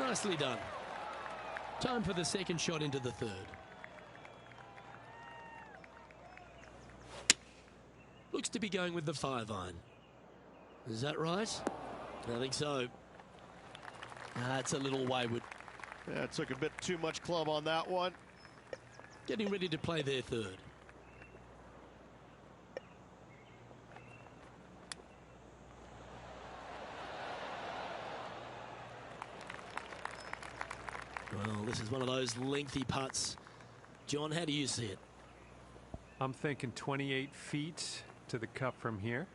Nicely done. Time for the second shot into the third. Looks to be going with the 5-iron. Is that right? I think so. That's a little wayward. Yeah, it took a bit too much club on that one. Getting ready to play their third. Well, this is one of those lengthy putts. John, how do you see it? I'm thinking 28 feet to the cup from here.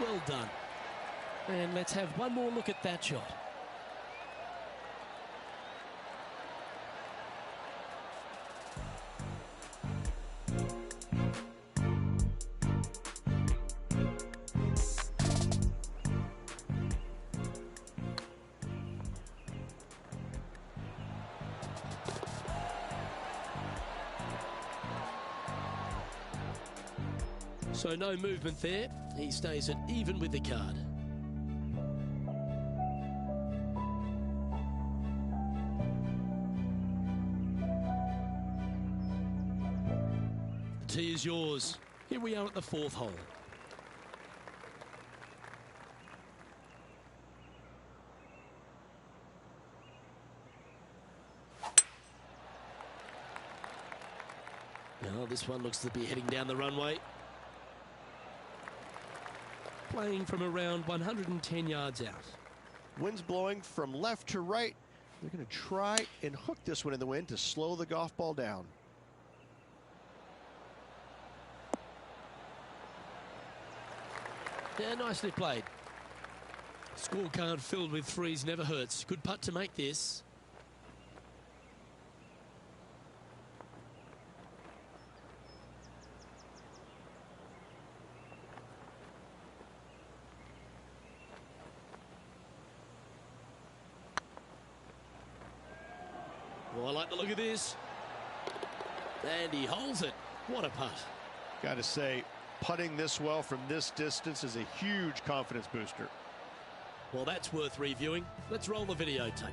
Well done. And let's have one more look at that shot. So no movement there. He stays at even with the card. The tee is yours. Here we are at the fourth hole. Now this one looks to be heading down the runway. Playing from around 110 yards out. Wind's blowing from left to right. They're going to try and hook this one in the wind to slow the golf ball down. Yeah, nicely played. Scorecard filled with threes never hurts. Good putt to make this. Oh, I like the look of this. And he holds it. What a putt. Got to say, putting this well from this distance is a huge confidence booster. Well, that's worth reviewing. Let's roll the videotape.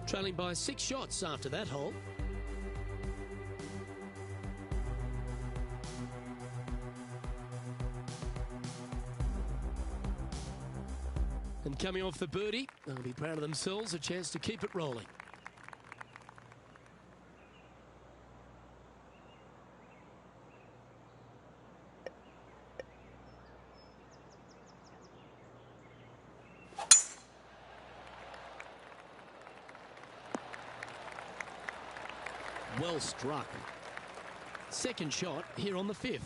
Trailing by 6 shots after that hole. And coming off the birdie, they'll be proud of themselves, a chance to keep it rolling. Well struck. Second shot here on the 5th.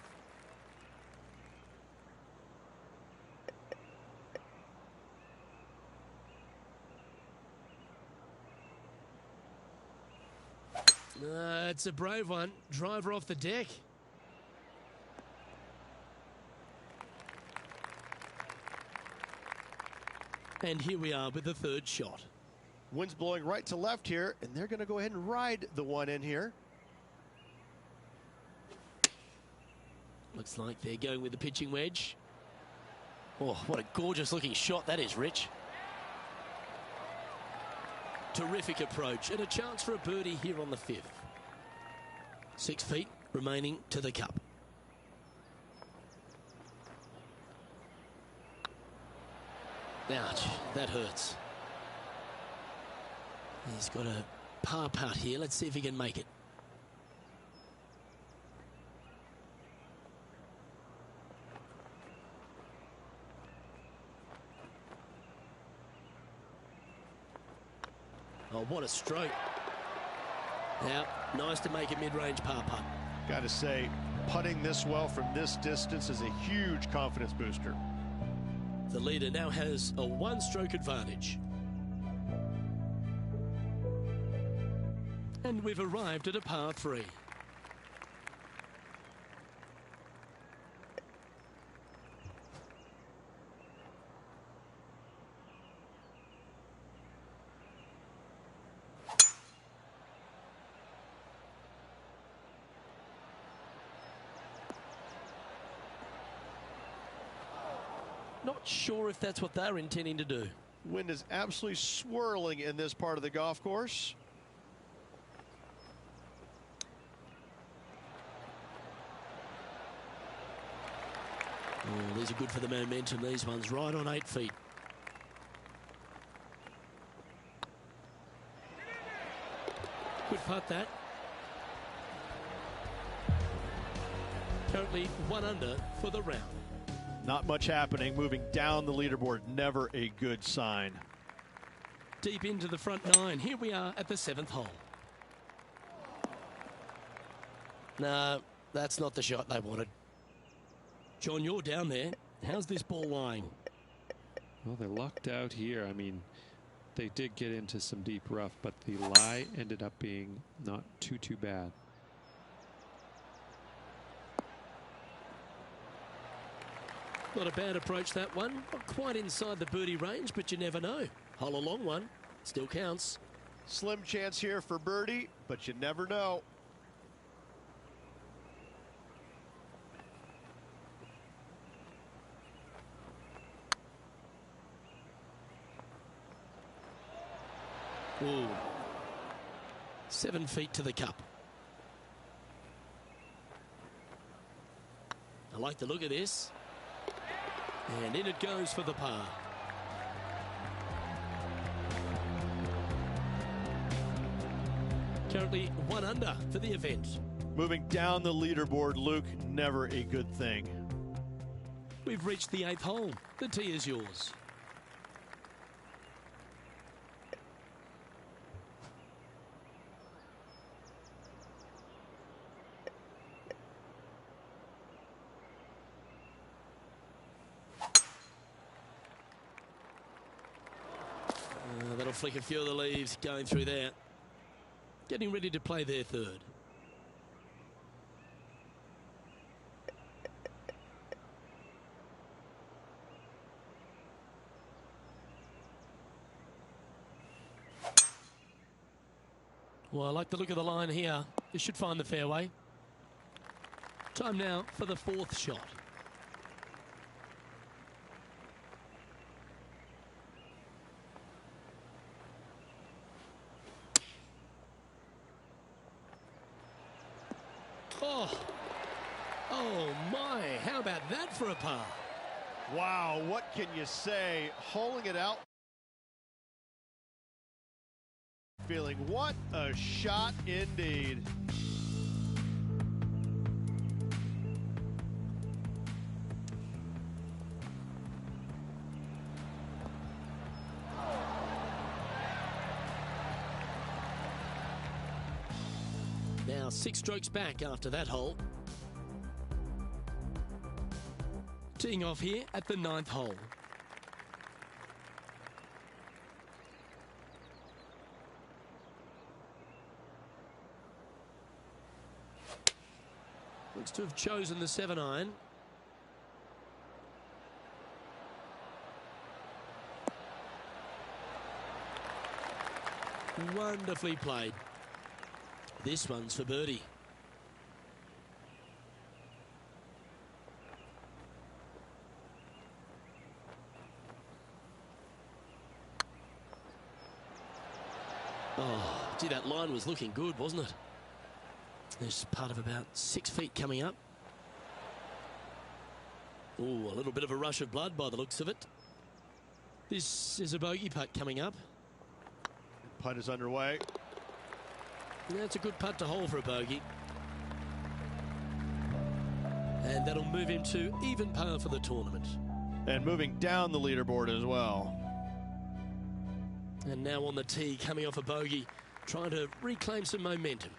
It's a brave one. Driver off the deck. And here we are with the third shot. Wind's blowing right to left here, and they're going to go ahead and ride the one in here. Looks like they're going with the pitching wedge. Oh, what a gorgeous looking shot that is, Rich. Terrific approach and a chance for a birdie here on the 5th. 6 feet remaining to the cup. Ouch, that hurts. He's got a par putt here. Let's see if he can make it. Oh, what a stroke. Now, nice to make a mid-range par putt. Got to say, putting this well from this distance is a huge confidence booster. The leader now has a 1-stroke advantage. And we've arrived at a par 3. Not sure if that's what they're intending to do. Wind is absolutely swirling in this part of the golf course. Oh, these are good for the momentum. These ones right on 8 feet. Good putt, that. Currently 1 under for the round. Not much happening. Moving down the leaderboard, never a good sign. Deep into the front 9. Here we are at the 7th hole. No, that's not the shot they wanted. John, you're down there. How's this ball lying? Well, they're lucked out here. I mean, they did get into some deep rough, but the lie ended up being not too bad. Not a bad approach, that one. Not quite inside the birdie range, but you never know. Hole a long one. Still counts. Slim chance here for birdie, but you never know. Ooh. 7 feet to the cup. I like the look of this. And in it goes for the par. Currently 1 under for the event. Moving down the leaderboard, Luke, never a good thing. We've reached the 8th hole. The tee is yours. That'll flick a few of the leaves going through there. Getting ready to play their 3rd. Well, I like the look of the line here. This should find the fairway. Time now for the 4th shot. Oh my, how about that for a par? Wow, what can you say? Holing it out. Feeling what a shot indeed. Now 6 strokes back after that hole. Teeing off here at the 9th hole. Looks to have chosen the 7-iron. Wonderfully played. This one's for birdie. Oh, gee, that line was looking good, wasn't it? There's part of about 6 feet coming up. Oh, a little bit of a rush of blood by the looks of it. This is a bogey putt coming up. Putt is underway. That's a good putt to hole for a bogey. And that'll move him to even par for the tournament. And moving down the leaderboard as well. And now on the tee, coming off a bogey, trying to reclaim some momentum.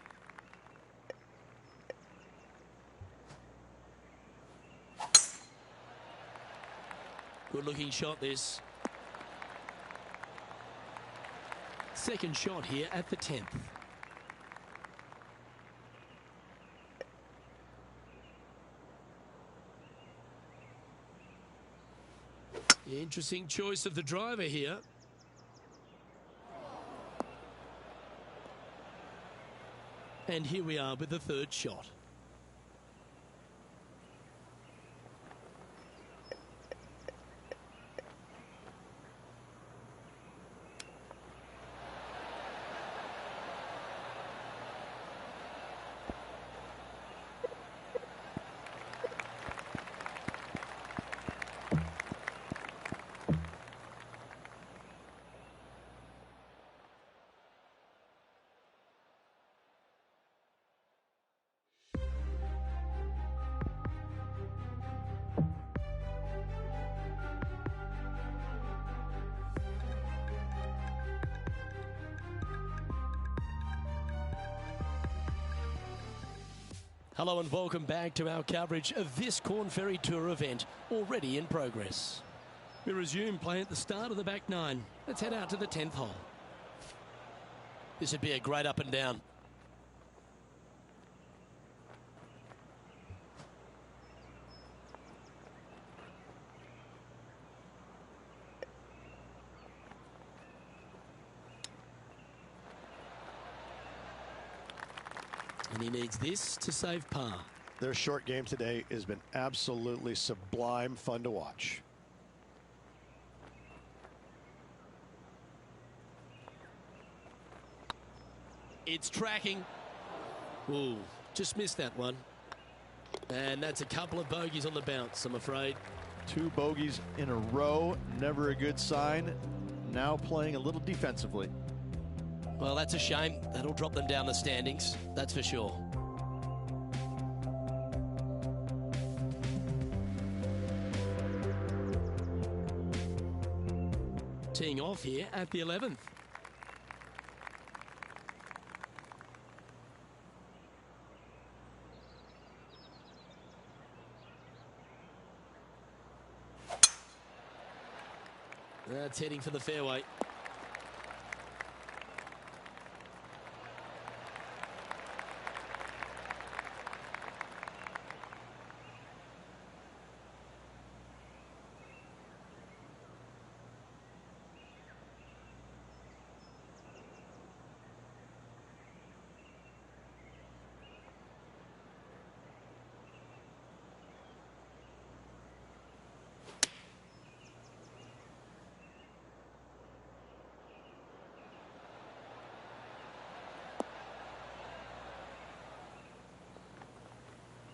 Good looking shot this. Second shot here at the 10th. Interesting choice of the driver here. And here we are with the third shot. Hello and welcome back to our coverage of this Corn Ferry Tour event, already in progress. We resume play at the start of the back nine. Let's head out to the 10th hole. This would be a great up and down. And he needs this to save par. Their short game today has been absolutely sublime fun to watch. It's tracking. Ooh, just missed that one. And that's a couple of bogeys on the bounce, I'm afraid. 2 bogeys in a row, never a good sign. Now playing a little defensively. Well, that's a shame. That'll drop them down the standings, that's for sure. Teeing off here at the 11th. That's heading for the fairway.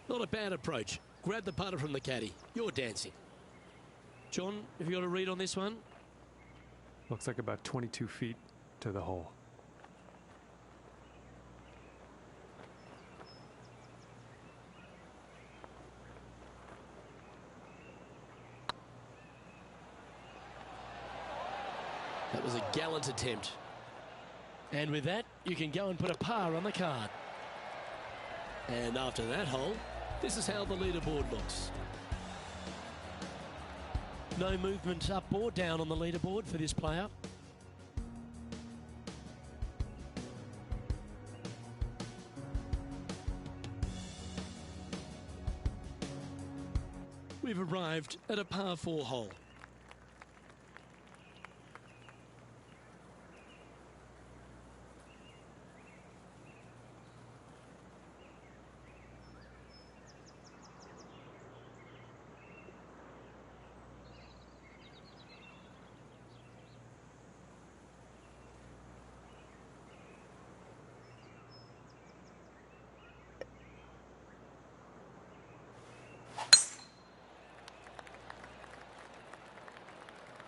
Not a bad approach. Grab the putter from the caddy. You're dancing. John, have you got a read on this one? Looks like about 22 feet to the hole. That was a gallant attempt. And with that, you can go and put a par on the card. And after that hole, this is how the leaderboard looks. No movement up or down on the leaderboard for this player. We've arrived at a par 4 hole.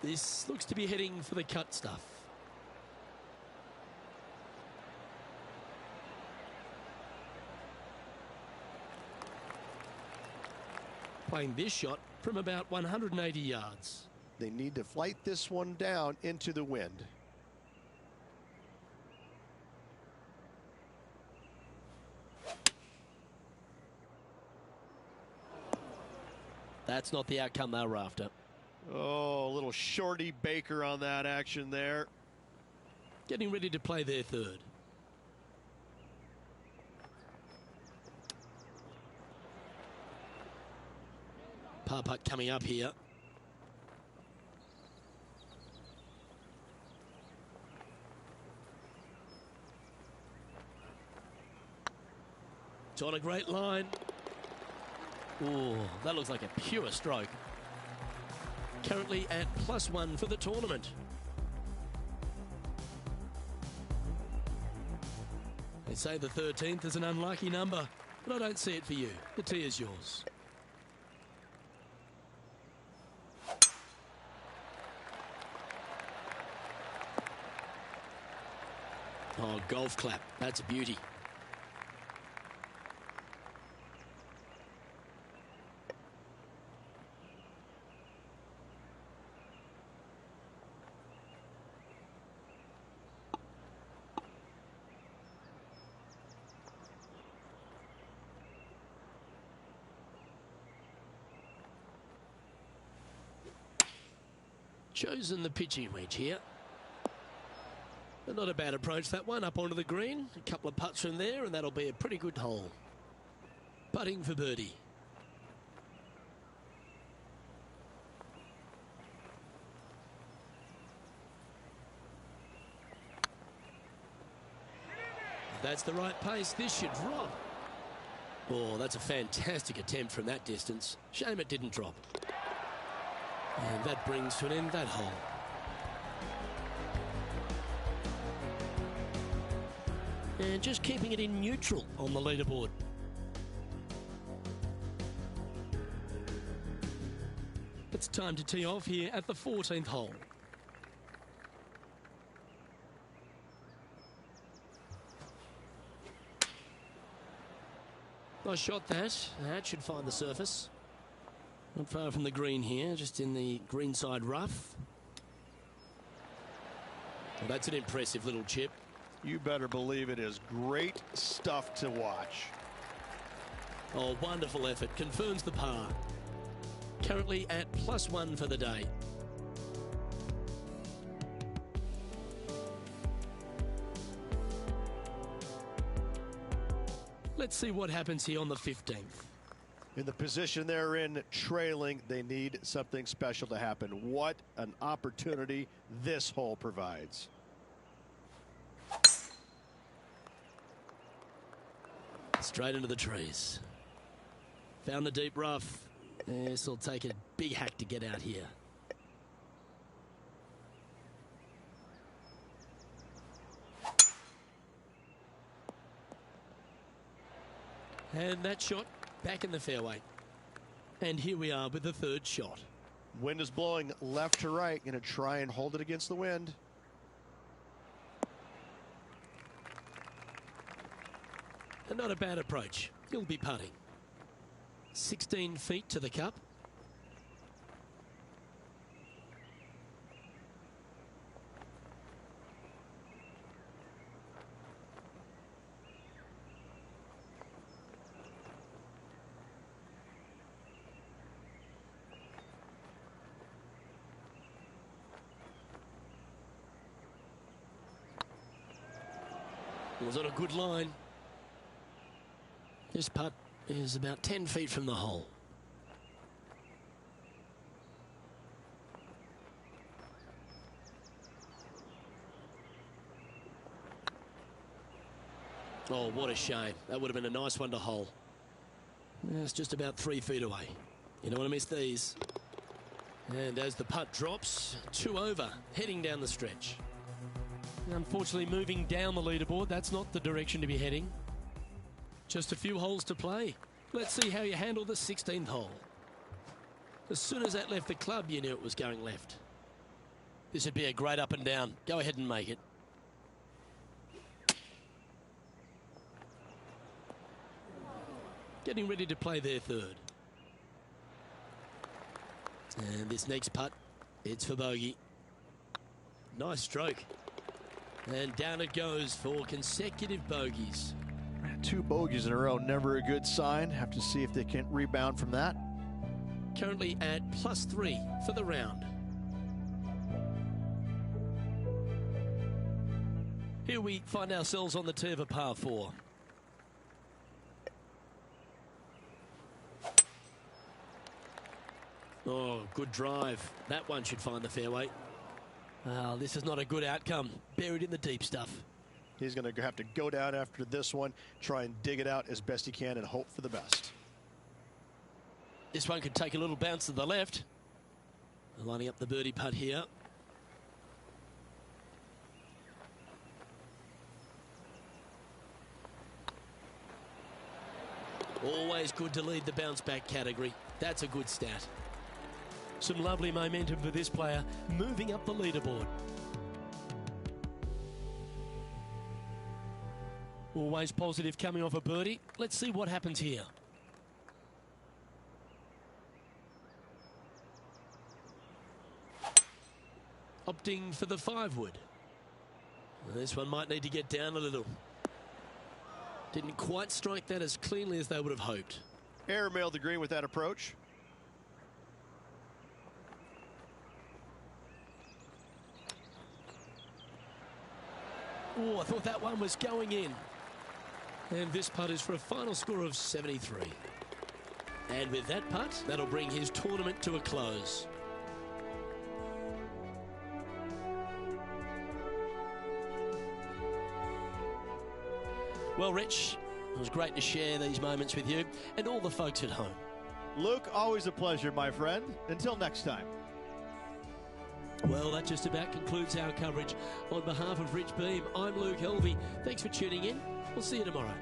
This looks to be heading for the cut stuff. Playing this shot from about 180 yards. They need to flight this one down into the wind. That's not the outcome they were after. Oh, a little shorty Baker on that action there. Getting ready to play their third. Par putt coming up here. It's on a great line. Oh, that looks like a pure stroke. Currently at +1 for the tournament. They say the 13th is an unlucky number, but I don't see it for you. The tee is yours. Oh, golf clap. That's a beauty. Chosen the pitching wedge here. But not a bad approach, that one, up onto the green. A couple of putts from there, and that'll be a pretty good hole. Putting for birdie. If that's the right pace, this should drop. Oh, that's a fantastic attempt from that distance. Shame it didn't drop. And that brings to an end that hole. And just keeping it in neutral on the leaderboard. It's time to tee off here at the 14th hole. Nice shot that. That should find the surface. Not far from the green here, just in the greenside rough. Well, that's an impressive little chip. You better believe it is great stuff to watch. Oh, wonderful effort. Confirms the par. Currently at +1 for the day. Let's see what happens here on the 15th. In the position they're in, trailing, they need something special to happen. What an opportunity this hole provides. Straight into the trees. Found the deep rough. This will take a big hack to get out here. And that shot back in the fairway. And here we are with the third shot. Wind is blowing left to right. Going to try and hold it against the wind. And not a bad approach. He'll be putting. 16 feet to the cup. Was on a good line. This putt is about 10 feet from the hole. Oh, what a shame. That would have been a nice one to hole. It's just about 3 feet away. You don't want to miss these. And as the putt drops, 2 over, heading down the stretch. Unfortunately, moving down the leaderboard, that's not the direction to be heading. Just a few holes to play. Let's see how you handle the 16th hole. As soon as that left the club, you knew it was going left. This would be a great up and down. Go ahead and make it. Getting ready to play their third. And this next putt, it's for bogey. Nice stroke. And down it goes for consecutive bogeys. 2 bogeys in a row, never a good sign. Have to see if they can rebound from that. Currently at +3 for the round. Here we find ourselves on the tee of a par 4. Oh, good drive. That one should find the fairway. Well, this is not a good outcome. Buried in the deep stuff. He's going to have to go down after this one, try and dig it out as best he can and hope for the best. This one could take a little bounce to the left. Lining up the birdie putt here. Always good to lead the bounce back category. That's a good stat. Some lovely momentum for this player, moving up the leaderboard. Always positive coming off a birdie. Let's see what happens here. Opting for the 5-wood. This one might need to get down a little. Didn't quite strike that as cleanly as they would have hoped. Airmailed the green with that approach. Oh, I thought that one was going in. And this putt is for a final score of 73. And with that putt, that'll bring his tournament to a close. Well, Rich, it was great to share these moments with you and all the folks at home. Luke, always a pleasure, my friend. Until next time. Well, that just about concludes our coverage. On behalf of Rich Beam, I'm Luke Helvey. Thanks for tuning in. We'll see you tomorrow.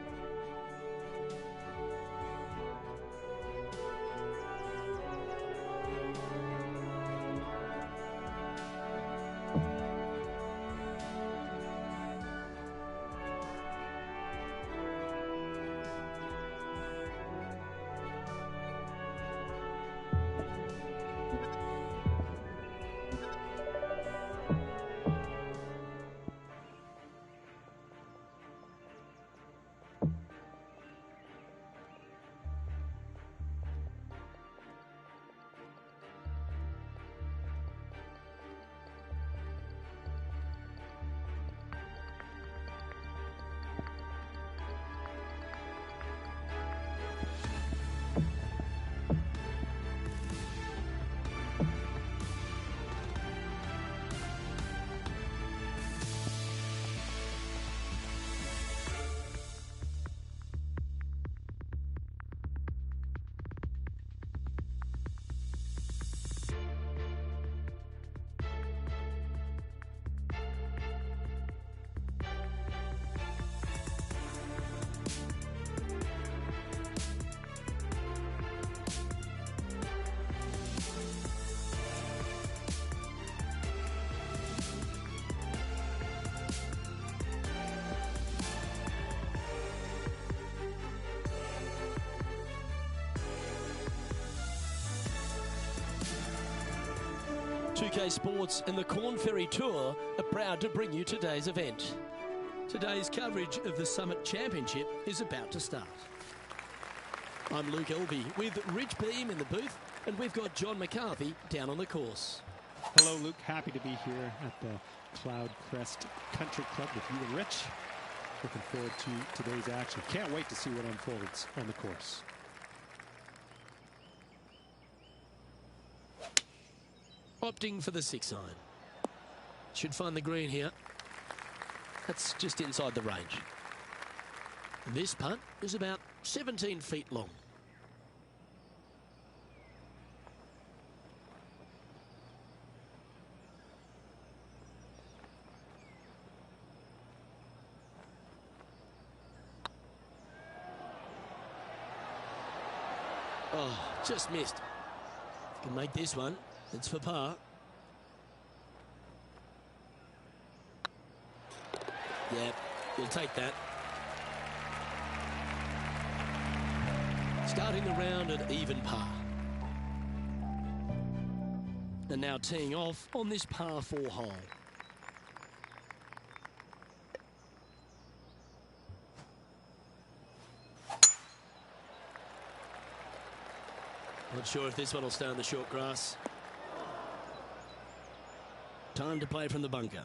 UK Sports and the Corn Ferry Tour are proud to bring you today's event. Today's coverage of the Summit Championship is about to start. I'm Luke Elvey with Rich Beam in the booth, and we've got John McCarthy down on the course. Hello, Luke. Happy to be here at the Cloud Crest Country Club with you and Rich. Looking forward to today's action. Can't wait to see what unfolds on the course. Opting for the 6-iron. Should find the green here. That's just inside the range. This putt is about 17 feet long. Oh, just missed. Can make this one. It's for par. Yeah, we'll take that. Starting the round at even par. And now teeing off on this par 4 hole. Not sure if this one will stay on the short grass. Time to play from the bunker.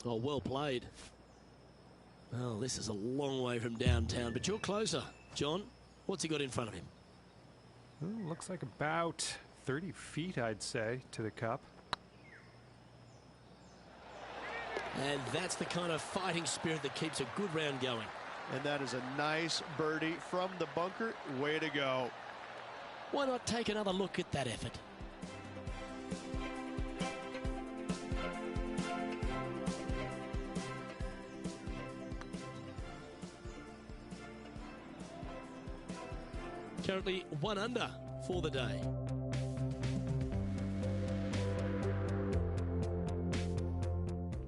Oh, well played. Well, this is a long way from downtown, but you're closer. John, what's he got in front of him? Well, looks like about 30 feet, I'd say, to the cup. And that's the kind of fighting spirit that keeps a good round going. And that is a nice birdie from the bunker. Way to go. Why not take another look at that effort? Currently 1 under for the day.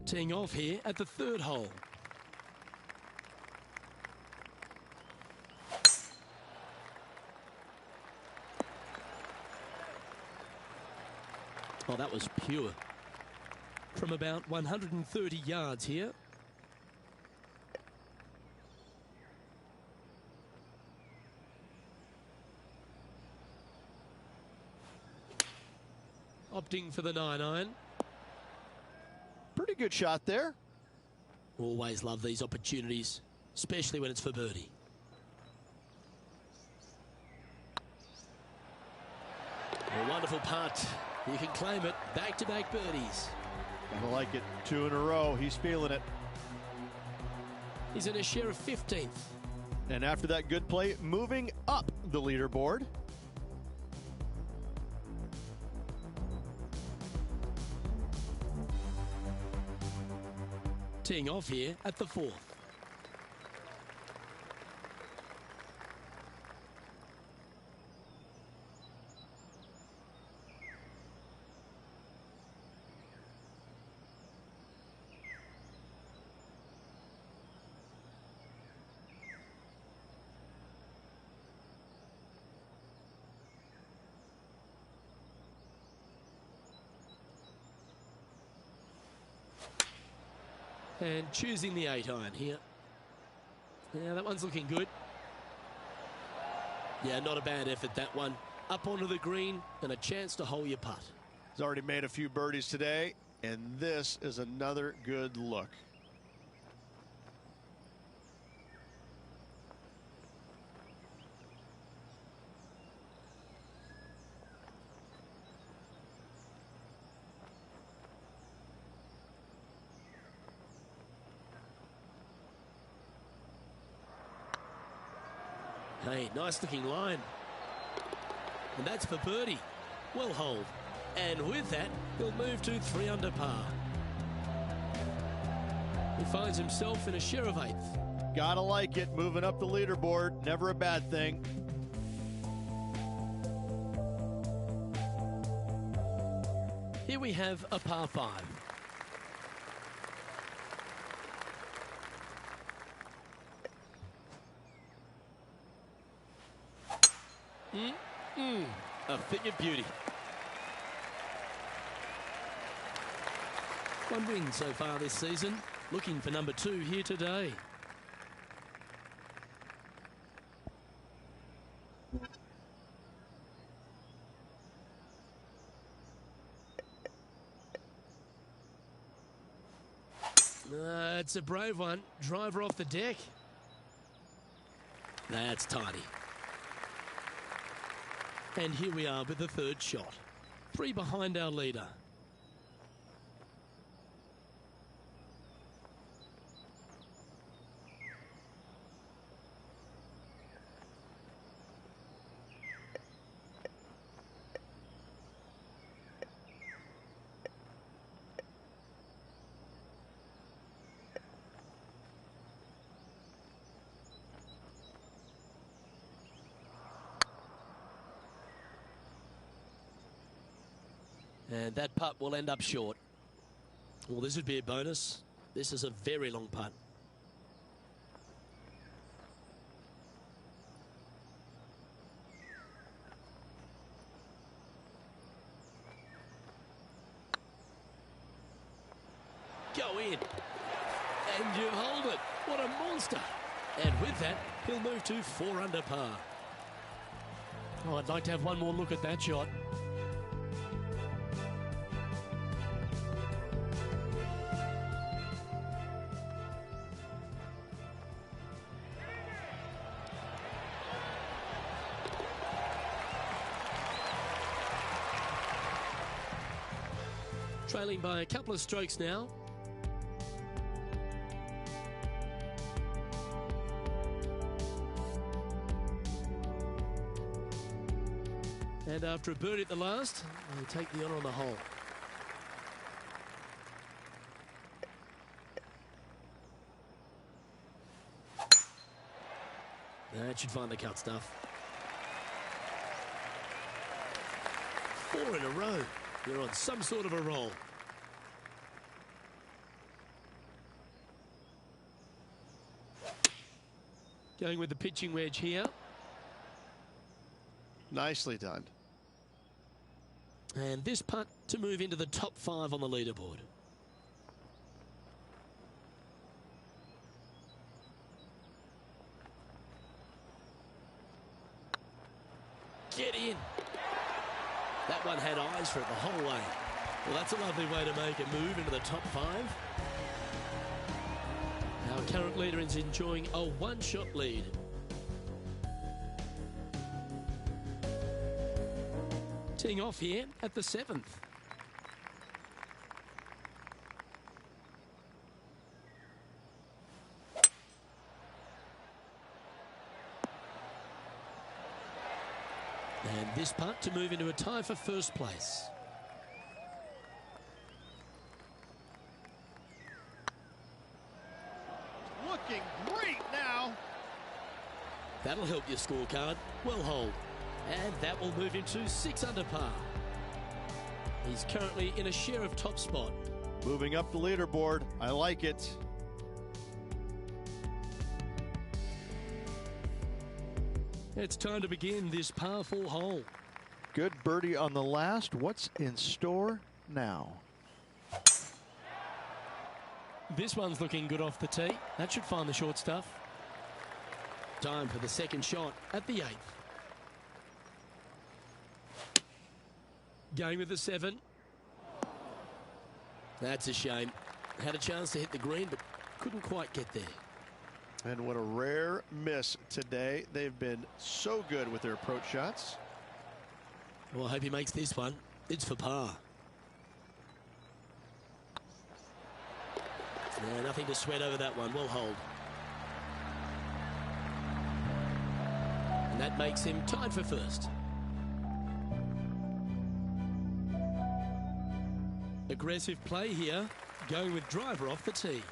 Teeing off here at the 3rd hole. Oh, that was pure. From about 130 yards here. Opting for the 9-iron. Pretty good shot there. Always love these opportunities, especially when it's for birdie. A wonderful putt. You can claim it. Back-to-back birdies. Gotta like it. 2 in a row. He's feeling it. He's in a share of 15th. And after that good play, moving up the leaderboard. Teeing off here at the 4th. And choosing the 8-iron here. Yeah, that one's looking good. Yeah, not a bad effort, that one. Up onto the green and a chance to hole your putt. He's already made a few birdies today, and this is another good look. Hey, nice looking line. And that's for birdie. Well holed. And with that, he'll move to 3 under par. He finds himself in a share of 8th. Gotta like it. Moving up the leaderboard. Never a bad thing. Here we have a par 5. A thing of beauty. 1 win so far this season. Looking for number 2 here today. It's a brave one. Driver off the deck. That's tidy. And here we are with the 3rd shot. 3 behind our leader. And that putt will end up short. Well, this would be a bonus. This is a very long putt. Go in. And you hold it. What a monster. And with that, he'll move to 4 under par. Oh, I'd like to have one more look at that shot. Trailing by a couple of strokes now. And after a birdie at the last, they'll take the honour on the hole. That should find the cut stuff. 4 in a row. You're on some sort of a roll. Going with the pitching wedge here. Nicely done. And this putt to move into the top 5 on the leaderboard. Get in. That one had eyes for it the whole way. Well, that's a lovely way to make a move into the top 5. Our current leader is enjoying a one-shot lead. Teeing off here at the 7th. And this putt to move into a tie for first place. Looking great now. That'll help your scorecard. Well hold. And that will move him to 6 under par. He's currently in a share of top spot. Moving up the leaderboard. I like it. It's time to begin this par 4 hole. Good birdie on the last. What's in store now? This one's looking good off the tee. That should find the short stuff. Time for the second shot at the 8th. Going with the 7. That's a shame. Had a chance to hit the green, but couldn't quite get there. And what a rare miss today. They've been so good with their approach shots. Well, I hope he makes this one. It's for par. Yeah, nothing to sweat over that one. Well hold. And that makes him tied for first. Aggressive play here, going with driver off the tee.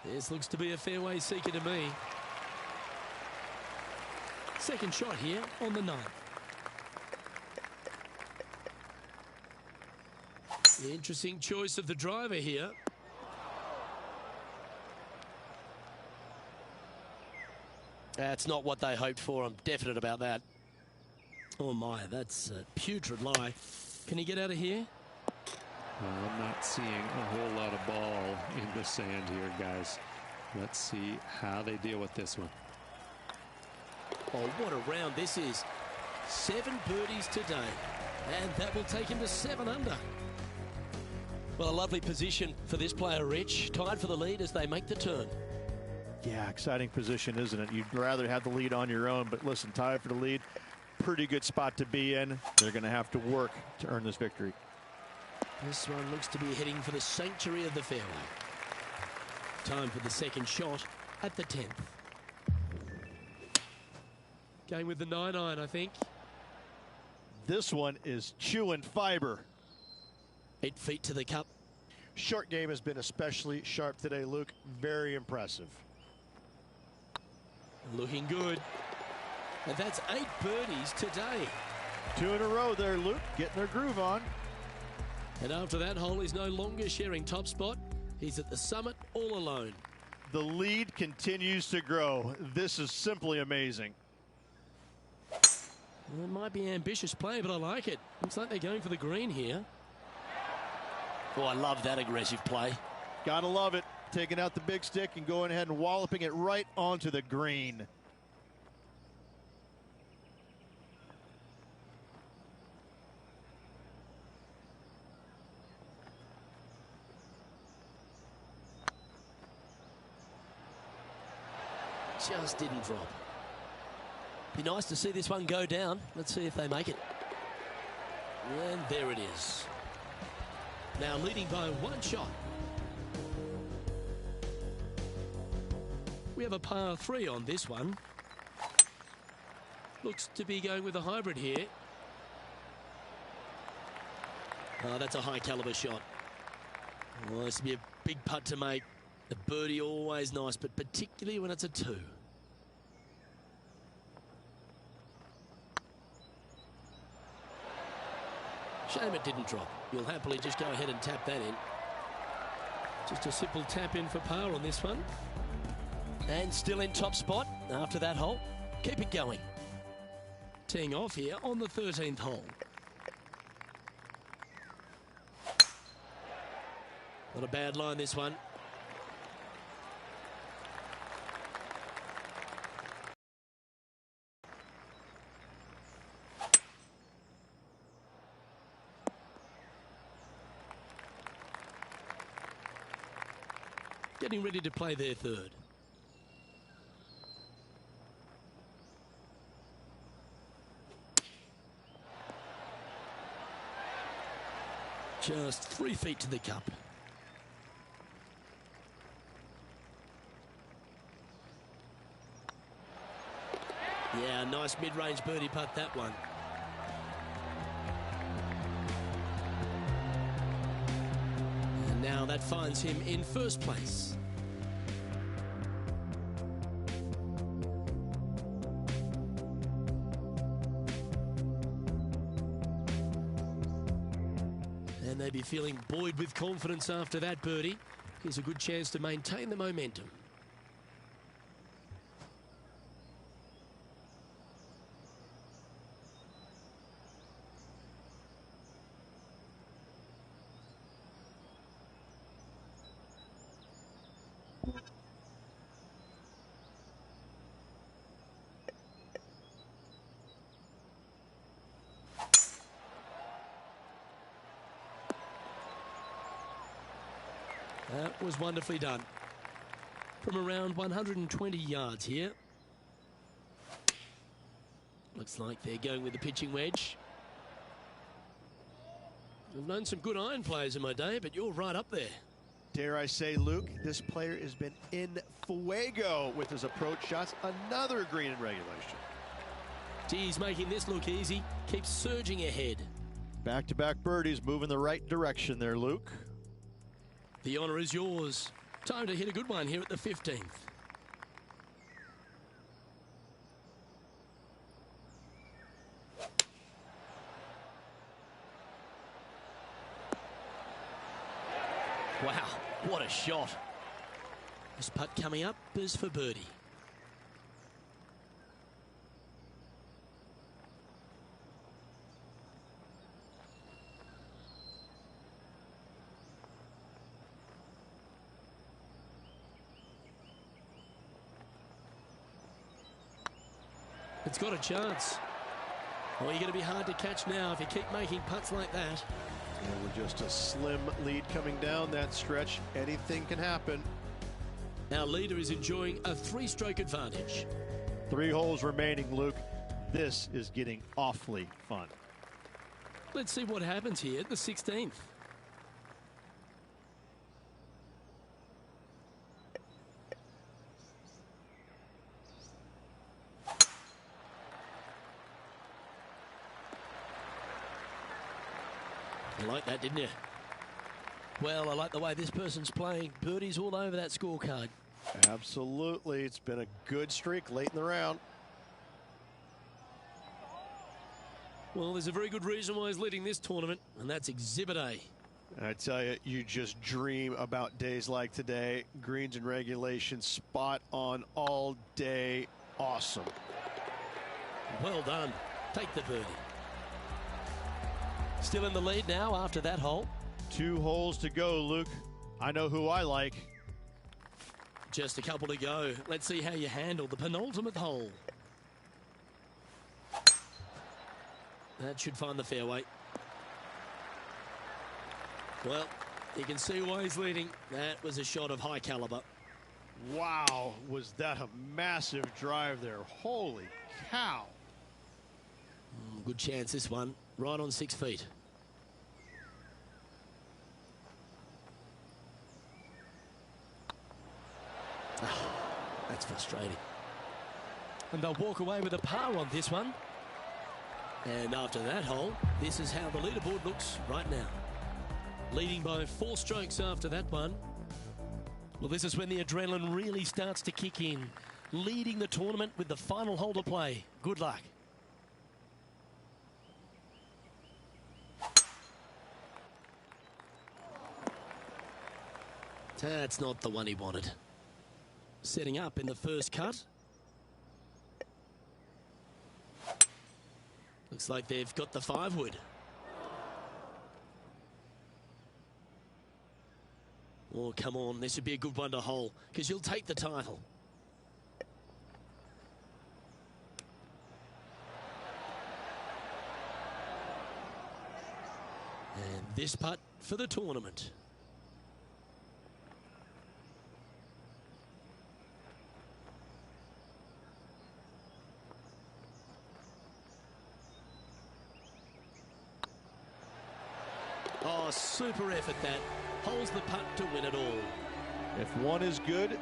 This looks to be a fairway seeker to me. Second shot here on the 9th. Interesting choice of the driver here. That's not what they hoped for. I'm definite about that. Oh my, that's a putrid lie. Can he get out of here? Well, I'm not seeing a whole lot of ball in the sand here, guys. Let's see how they deal with this one. Oh, what a round this is. 7 birdies today. And that will take him to 7 under. Well, a lovely position for this player, Rich. Tied for the lead as they make the turn. Yeah, exciting position, isn't it? You'd rather have the lead on your own, but listen, tied for the lead. Pretty good spot to be in. They're going to have to work to earn this victory. This one looks to be heading for the sanctuary of the fairway. Time for the second shot at the 10th. Going with the 9-iron, I think. This one is chewing fiber. 8 feet to the cup. Short game has been especially sharp today, Luke. Very impressive. Looking good. And that's 8 birdies today. 2 in a row there, Luke, getting their groove on. And after that hole, he's no longer sharing top spot. He's at the summit all alone. The lead continues to grow. This is simply amazing. Well, it might be ambitious play, but I like it. Looks like they're going for the green here. Oh, I love that aggressive play. Gotta love it. Taking out the big stick and going ahead and walloping it right onto the green. Just didn't drop. Be nice to see this one go down. Let's see if they make it. And there it is. Now leading by 1 shot. We have a par 3 on this one. Looks to be going with a hybrid here. Oh, that's a high caliber shot. Oh, this will be a big putt to make. A birdie always nice, but particularly when it's a 2. Shame it didn't drop. You'll happily just go ahead and tap that in. Just a simple tap in for par on this one. And still in top spot after that hole. Keep it going. Teeing off here on the 13th hole. Not a bad line, this one. Getting ready to play their 3rd. Just 3 feet to the cup. Yeah, nice mid-range birdie putt, that one. And now that finds him in 1st place. And they'd be feeling buoyed with confidence after that birdie. Here's a good chance to maintain the momentum. That was wonderfully done. From around 120 yards here. Looks like they're going with the pitching wedge. I've known some good iron players in my day, but you're right up there. Dare I say, Luke, this player has been in fuego with his approach shots. Another green in regulation. He's making this look easy. Keeps surging ahead. Back-to-back birdies moving the right direction there, Luke. The honour is yours. Time to hit a good one here at the 15th. Wow, what a shot. This putt coming up is for birdie. It's got a chance. Oh, you're going to be hard to catch now if you keep making putts like that. And with just a slim lead coming down that stretch, anything can happen. Our leader is enjoying a 3-stroke advantage. 3 holes remaining, Luke. This is getting awfully fun. Let's see what happens here at the 16th. You like that, didn't you? Well, I like the way this person's playing. Birdies all over that scorecard. Absolutely. It's been a good streak late in the round. Well, there's a very good reason why he's leading this tournament, and that's Exhibit A. I tell you, you just dream about days like today. Greens and regulation, spot on all day. Awesome. Well done. Take the birdie. Still in the lead now after that hole. 2 holes to go, Luke. I know who I like. Just a couple to go. Let's see how you handle the penultimate hole. That should find the fairway. Well, you can see why he's leading. That was a shot of high caliber. Wow, was that a massive drive there. Holy cow. Good chance this one. Right on 6 feet. That's frustrating. And they'll walk away with a par on this one. And after that hole, this is how the leaderboard looks right now. Leading by 4 strokes after that one. Well, this is when the adrenaline really starts to kick in. Leading the tournament with the final hole to play. Good luck. That's not the one he wanted. Setting up in the first cut. Looks like they've got the 5-wood. Oh, come on. This would be a good one to hole because you'll take the title. And this putt for the tournament. Oh, super effort that. Holds the putt to win it all. If 1 is good,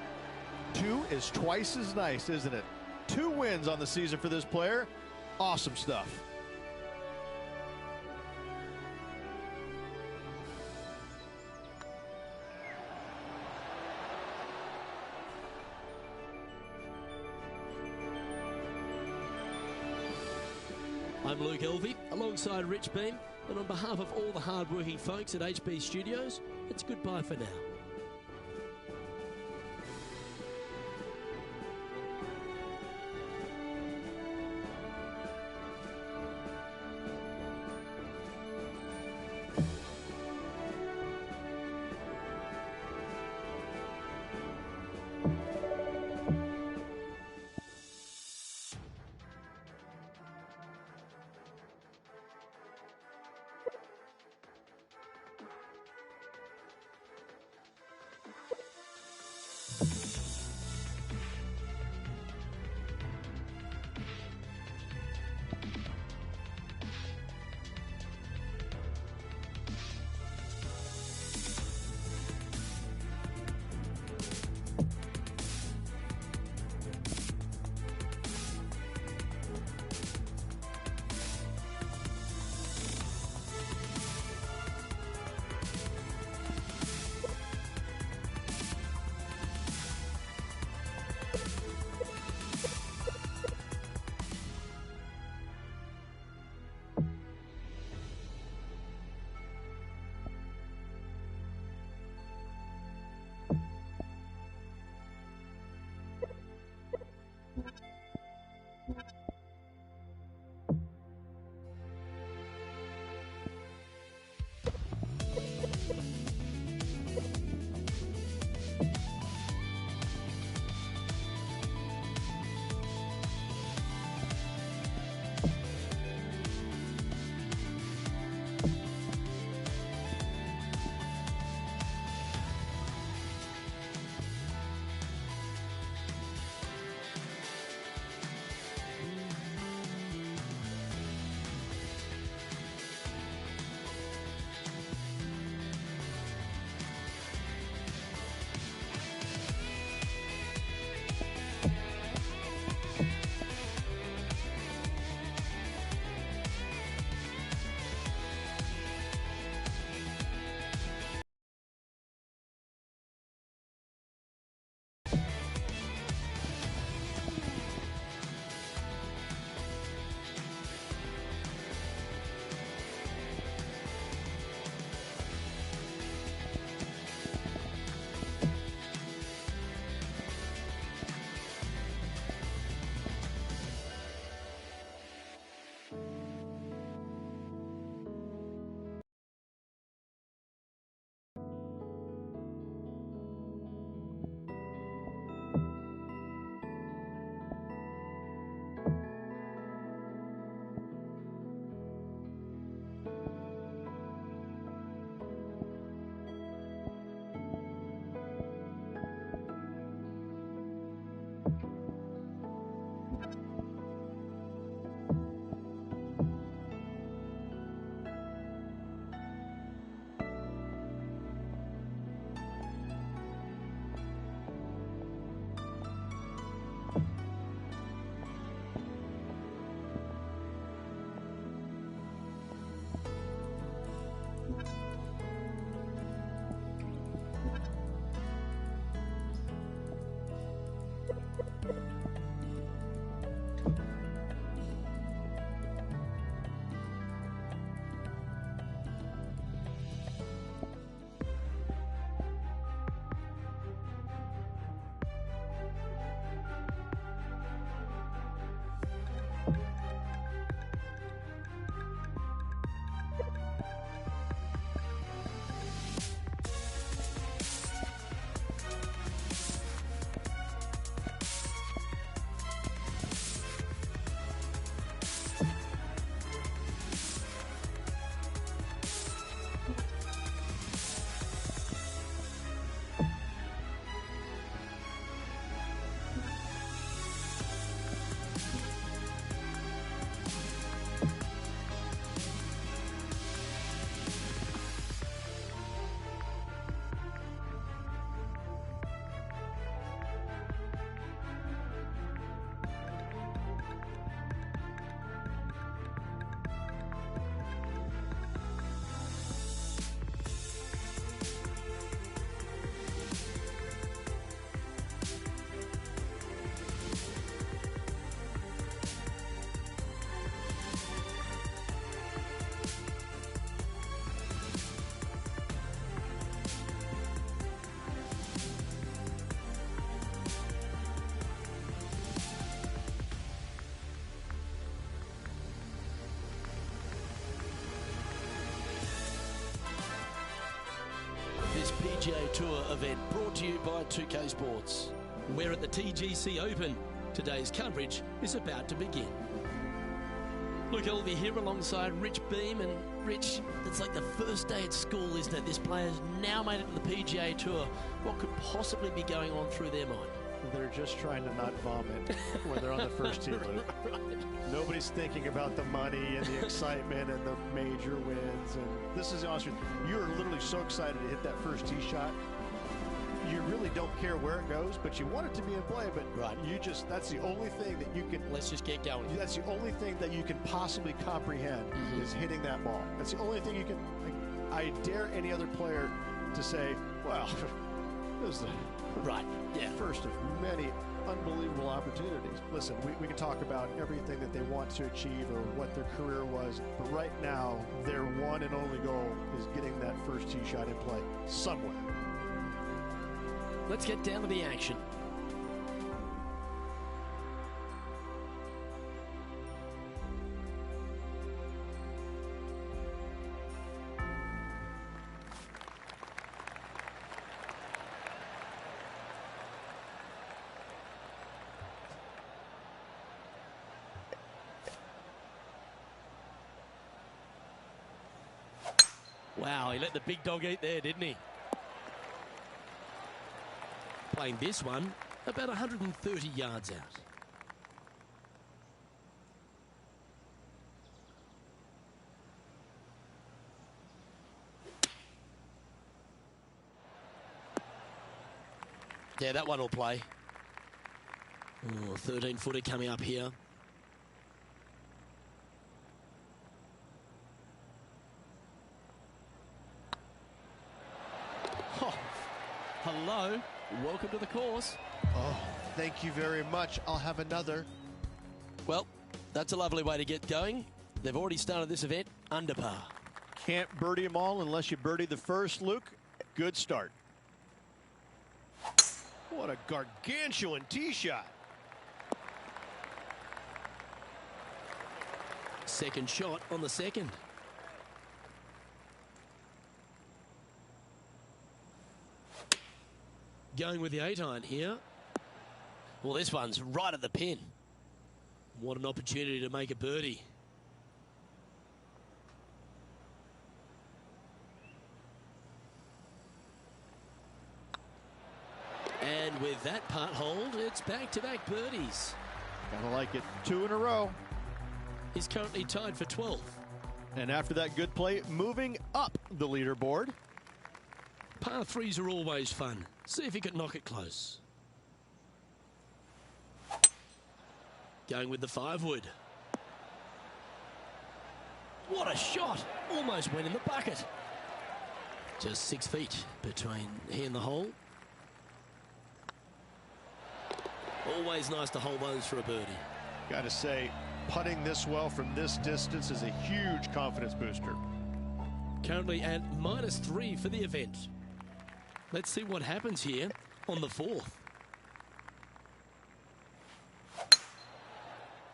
2 is twice as nice, isn't it? 2 wins on the season for this player. Awesome stuff. I'm Luke Elvey, alongside Rich Beam, and on behalf of all the hard-working folks at HB Studios, it's goodbye for now. PGA Tour event brought to you by 2K Sports. We're at the TGC Open. Today's coverage is about to begin. Luke Elvey here alongside Rich Beam. And Rich, it's like the first day at school, isn't it? This player's now made it to the PGA Tour. What could possibly be going on through their mind? They're just trying to not vomit when they're on the first tee, Luke. Right. Nobody's thinking about the money and the excitement and the major wins. And this is honest. You are literally so excited to hit that first tee shot. You really don't care where it goes, but you want it to be in play. But right. That's the only thing that you can. Let's just get going. That's the only thing that you can possibly comprehend is hitting that ball. That's the only thing you can. I dare any other player to say, well, this is the first of many unbelievable opportunities. Listen, we can talk about everything that they want to achieve or what their career was, but right now, their one and only goal is getting that first tee shot in play somewhere. Let's get down to the action. Wow, he let the big dog eat there, didn't he? Playing this one about 130 yards out. Yeah, that one will play. Oh, 13-footer coming up here. Oh, hello. Welcome to the course. Oh, thank you very much. I'll have another. Well, that's a lovely way to get going. They've already started this event under par. Can't birdie them all unless you birdie the first, Luke. Good start. What a gargantuan tee shot. Second shot on the second. Going with the 8-iron here. Well, this one's right at the pin. What an opportunity to make a birdie. And with that putt hold, it's back-to-back birdies. Gotta like it. 2 in a row. He's currently tied for 12th. And after that good play, moving up the leaderboard. Par 3s are always fun. See if he can knock it close. Going with the 5-wood. What a shot! Almost went in the bucket. Just 6 feet between he and the hole. Always nice to hold those for a birdie. Gotta say, putting this well from this distance is a huge confidence booster. Currently at -3 for the event. Let's see what happens here on the 4th.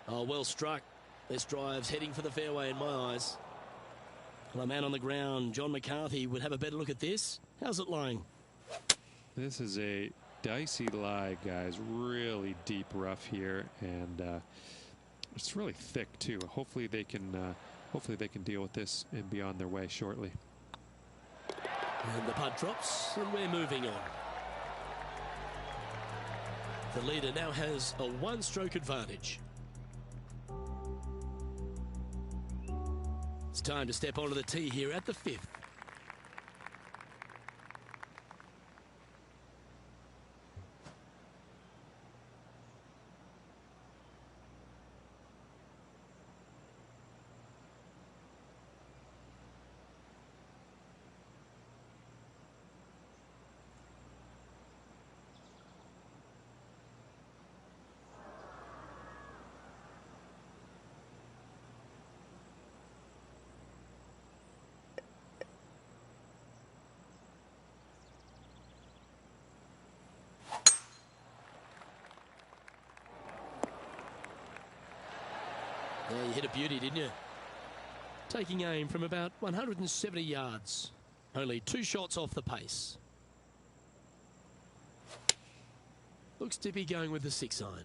Oh, well struck. This drive's heading for the fairway in my eyes. Well, a man on the ground, John McCarthy, would have a better look at this. How's it lying? This is a dicey lie, guys. Really deep rough here, and it's really thick too. Hopefully they can deal with this and be on their way shortly. And the putt drops, and we're moving on. The leader now has a 1-stroke advantage. It's time to step onto the tee here at the 5th. Yeah, you hit a beauty, didn't you? Taking aim from about 170 yards. Only 2 shots off the pace. Looks to be going with the 6-iron.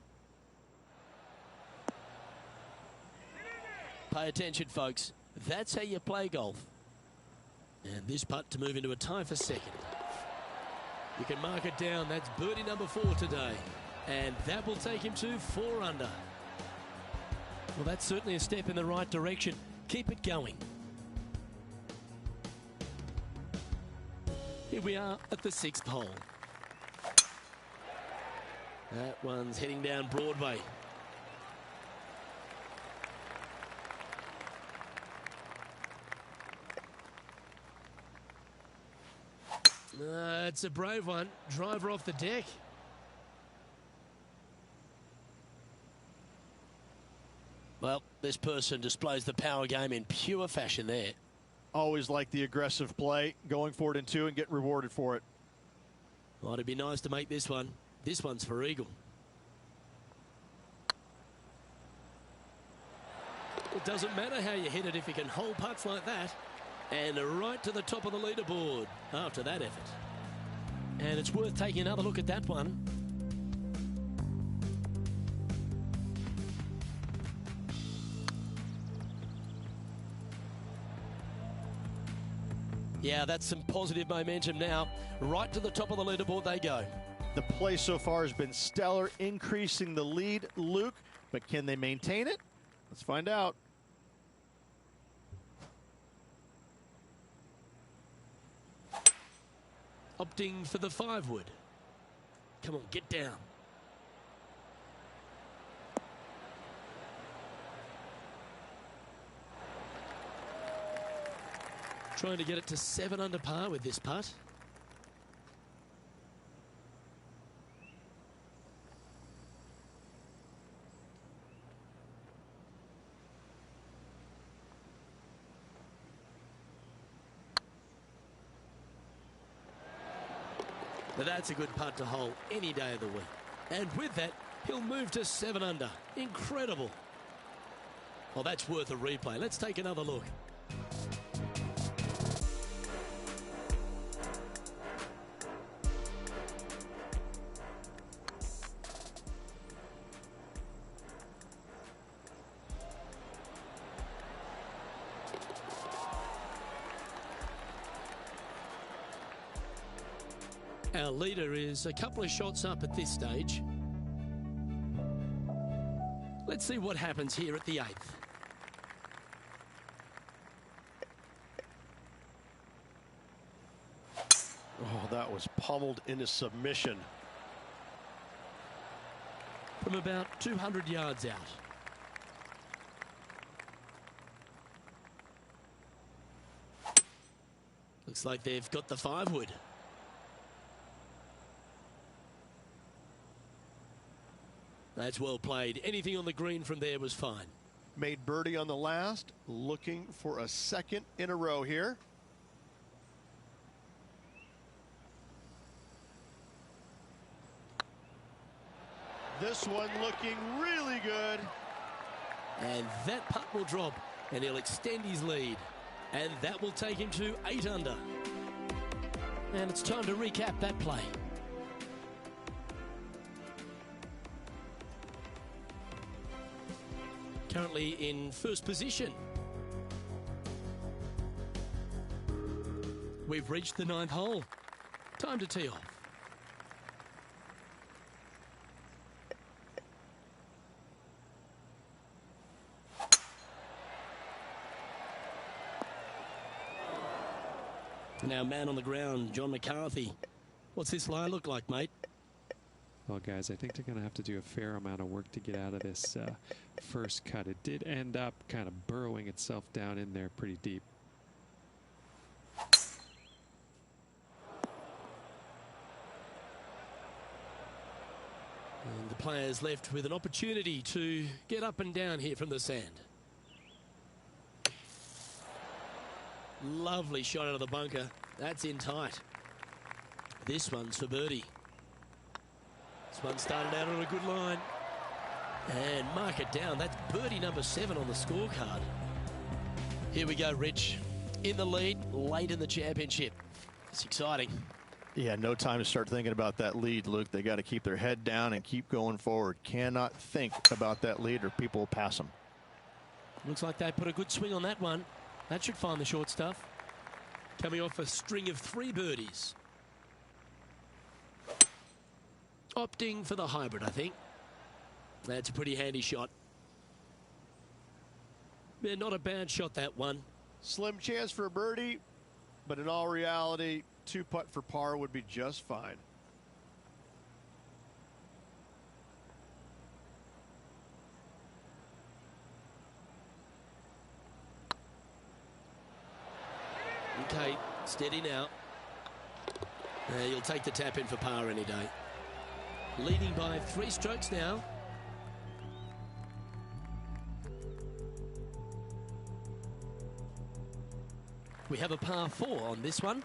Pay attention, folks. That's how you play golf. And this putt to move into a tie for second. You can mark it down. That's birdie number 4 today. And that will take him to 4 under. Well, that's certainly a step in the right direction. Keep it going. Here we are at the 6th hole. That one's heading down Broadway. It's a brave one. Driver off the deck. Well, this person displays the power game in pure fashion there. Always like the aggressive play, going for it in 2 and getting rewarded for it. Well, it'd be nice to make this one. This one's for eagle. It doesn't matter how you hit it if you can hold putts like that. And right to the top of the leaderboard after that effort. And it's worth taking another look at that one. Yeah, that's some positive momentum now. Right to the top of the leaderboard they go. The play so far has been stellar, increasing the lead, Luke. But can they maintain it? Let's find out. Opting for the 5-wood. Come on, get down. Trying to get it to 7 under par with this putt. But that's a good putt to hole any day of the week. And with that, he'll move to 7 under. Incredible. Well, that's worth a replay. Let's take another look. Our leader is a couple of shots up at this stage. Let's see what happens here at the 8th. Oh, that was pummeled into submission. From about 200 yards out. Looks like they've got the 5-wood. That's well played. Anything on the green from there was fine. Made birdie on the last, looking for a second in a row here. This one looking really good. And that putt will drop, and he'll extend his lead. And that will take him to 8 under. And it's time to recap that play. Currently in first position. We've reached the 9th hole. Time to tee off. Now, man on the ground, John McCarthy. What's this lie look like, mate? Well, guys, I think they're going to have to do a fair amount of work to get out of this first cut. It did end up kind of burrowing itself down in there pretty deep. And the players left with an opportunity to get up and down here from the sand. Lovely shot out of the bunker. That's in tight. This one's for birdie. This one started out on a good line. And mark it down. That's birdie number 7 on the scorecard. Here we go, Rich. In the lead, late in the championship. It's exciting. Yeah, no time to start thinking about that lead, Luke. They got to keep their head down and keep going forward. Cannot think about that lead or people will pass them. Looks like they put a good swing on that one. That should find the short stuff. Coming off a string of 3 birdies. Opting for the hybrid, I think. That's a pretty handy shot. Yeah, not a bad shot, that one. Slim chance for a birdie, but in all reality, 2-putt for par would be just fine. Okay, steady now. You'll take the tap in for par any day. Leading by 3 strokes now. We have a par 4 on this one.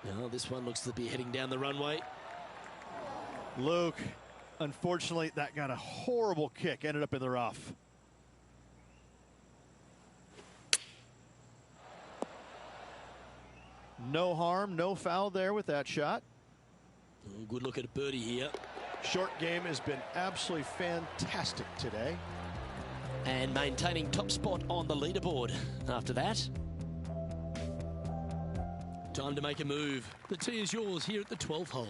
Now this one looks to be heading down the runway. Luke, unfortunately, that got a horrible kick. Ended up in the rough. No harm, no foul there with that shot. Good look at a birdie here. Short game has been absolutely fantastic today. And maintaining top spot on the leaderboard after that. Time to make a move. The tee is yours here at the 12th hole.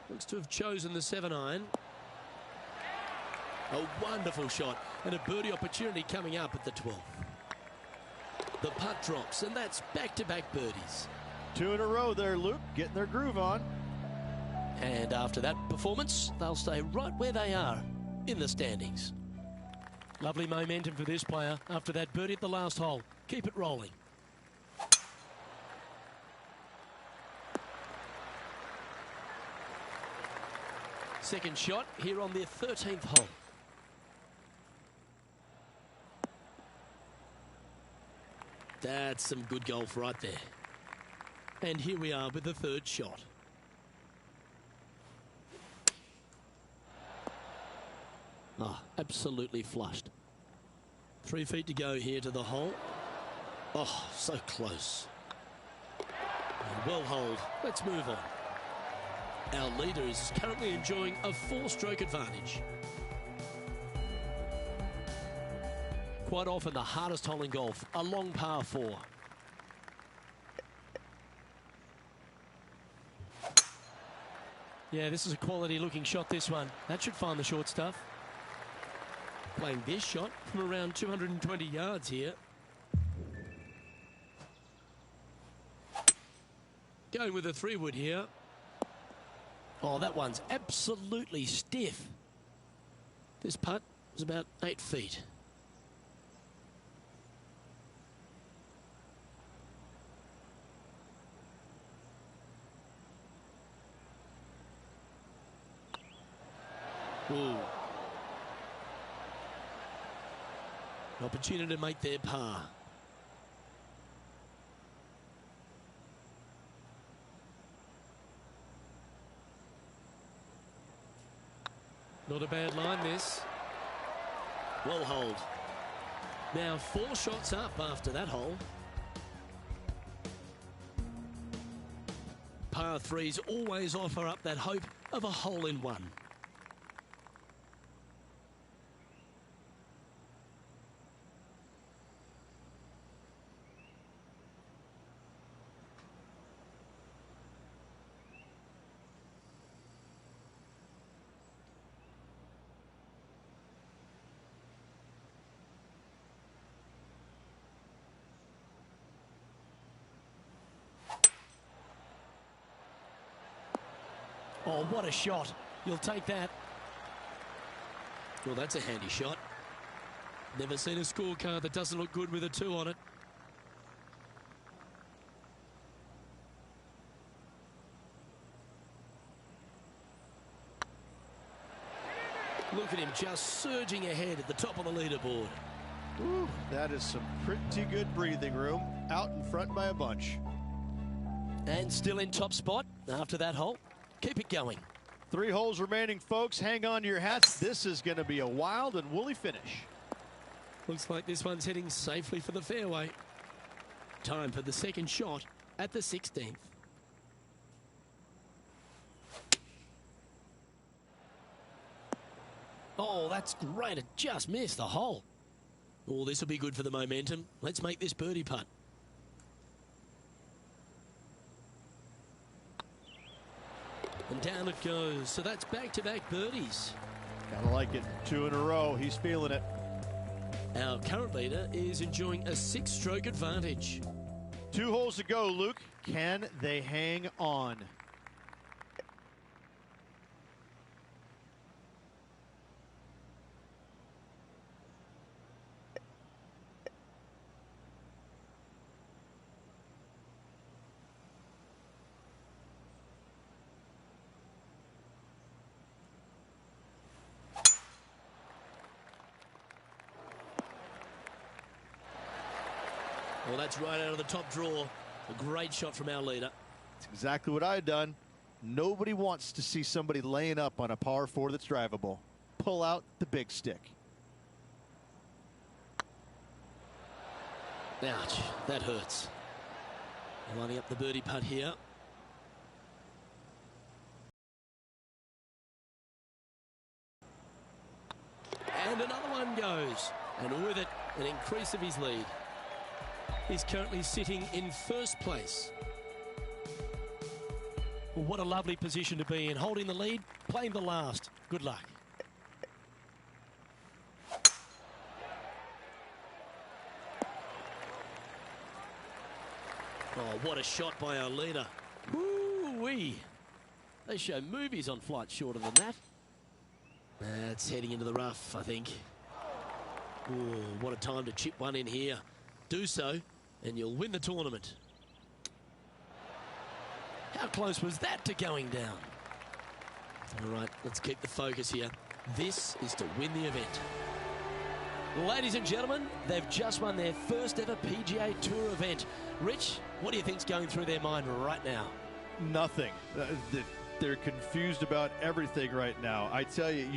Looks to have chosen the 7-iron. A wonderful shot and a birdie opportunity coming up at the 12th. The putt drops, and that's back-to-back birdies. 2 in a row there, Luke, getting their groove on. And after that performance, they'll stay right where they are in the standings. Lovely momentum for this player after that birdie at the last hole. Keep it rolling. Second shot here on their 13th hole. That's some good golf right there. And here we are with the 3rd shot. Oh, absolutely flushed. 3 feet to go here to the hole. Oh, so close. And well holed. Let's move on. Our leader is currently enjoying a 4-stroke advantage. Quite often the hardest hole in golf, a long par 4. Yeah, this is a quality looking shot, this one. That should find the short stuff. Playing this shot from around 220 yards here. Going with a 3-wood here. Oh, that one's absolutely stiff. This putt is about 8 feet. Ooh. An opportunity to make their par. Not a bad line, this. Well holed. Now 4 shots up after that hole. Par 3s always offer up that hope of a hole-in-one. Oh, what a shot. You'll take that. Well, that's a handy shot. Never seen a scorecard that doesn't look good with a 2 on it. Look at him just surging ahead at the top of the leaderboard. Ooh, that is some pretty good breathing room. Out in front by a bunch. And still in top spot after that hole. Keep it going. 3 holes remaining, folks. Hang on to your hats. This is going to be a wild and woolly finish. Looks like this one's heading safely for the fairway. Time for the second shot at the 16th. Oh, that's great. It just missed the hole. Oh, this will be good for the momentum. Let's make this birdie putt. And down it goes. So that's back-to-back birdies. Gotta like it. 2 in a row. He's feeling it. Our current leader is enjoying a 6-stroke advantage. 2 holes to go, Luke. Can they hang on? Well, that's right out of the top draw. A great shot from our leader. That's exactly what I had done. Nobody wants to see somebody laying up on a par 4 that's drivable. Pull out the big stick. Ouch, that hurts. Lining up the birdie putt here. And another one goes. And with it, an increase of his lead. He's currently sitting in first place. Well, what a lovely position to be in. Holding the lead, playing the last. Good luck. Oh, what a shot by our leader. Woo-wee. They show movies on flights shorter than that. That's heading into the rough, I think. Ooh, what a time to chip one in here. Do so, and you'll win the tournament. How close was that to going down? All right, let's keep the focus here. This is to win the event. Ladies and gentlemen, they've just won their first ever PGA Tour event. Rich, what do you think's going through their mind right now? Nothing. They're confused about everything right now. I tell you,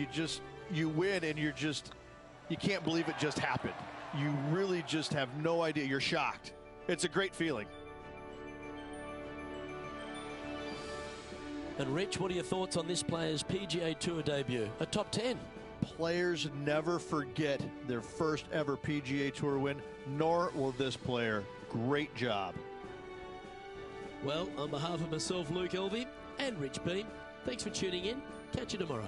you win and you can't believe it just happened. You really just have no idea. You're shocked. It's a great feeling. And Rich, what are your thoughts on this player's PGA Tour debut? A top 10. Players never forget their first ever PGA Tour win, nor will this player. Great job. Well, on behalf of myself, Luke Elvey, and Rich Beam, thanks for tuning in. Catch you tomorrow.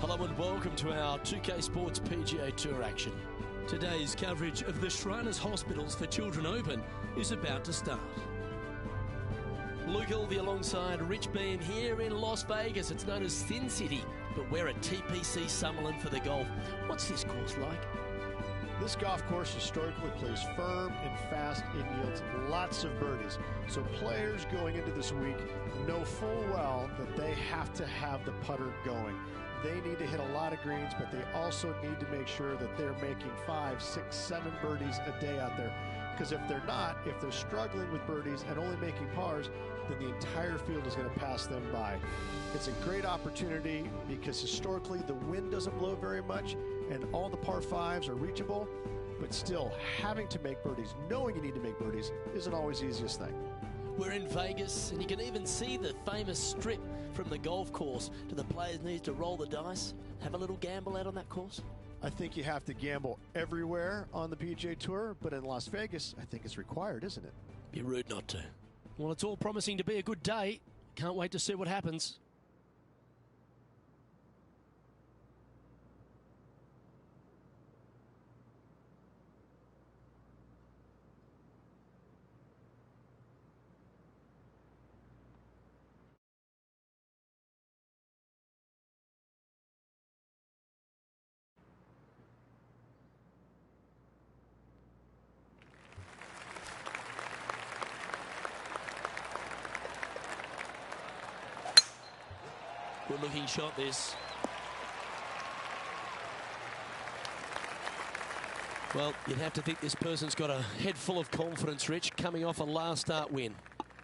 Hello and welcome to our 2K Sports PGA Tour action. Today's coverage of the Shriners Hospitals for Children Open is about to start. Luke Ilvey alongside Rich Beam here in Las Vegas. It's known as Thin City, but we're at TPC Summerlin for the golf. What's this course like? This golf course historically plays firm and fast and yields lots of birdies. So players going into this week know full well that they have to have the putter going. They need to hit a lot of greens, but they also need to make sure that they're making 5, 6, 7 birdies a day out there. Because if they're not, if they're struggling with birdies and only making pars, then the entire field is going to pass them by. It's a great opportunity because historically the wind doesn't blow very much and all the par 5s are reachable, but still having to make birdies, knowing you need to make birdies, isn't always the easiest thing. We're in Vegas, and you can even see the famous strip from the golf course. Do the players need to roll the dice, have a little gamble out on that course? I think you have to gamble everywhere on the PGA Tour, but in Las Vegas, I think it's required, isn't it? Be rude not to. Well, it's all promising to be a good day. Can't wait to see what happens. Good looking shot this. Well, you'd have to think this person's got a head full of confidence, Rich, coming off a last start win.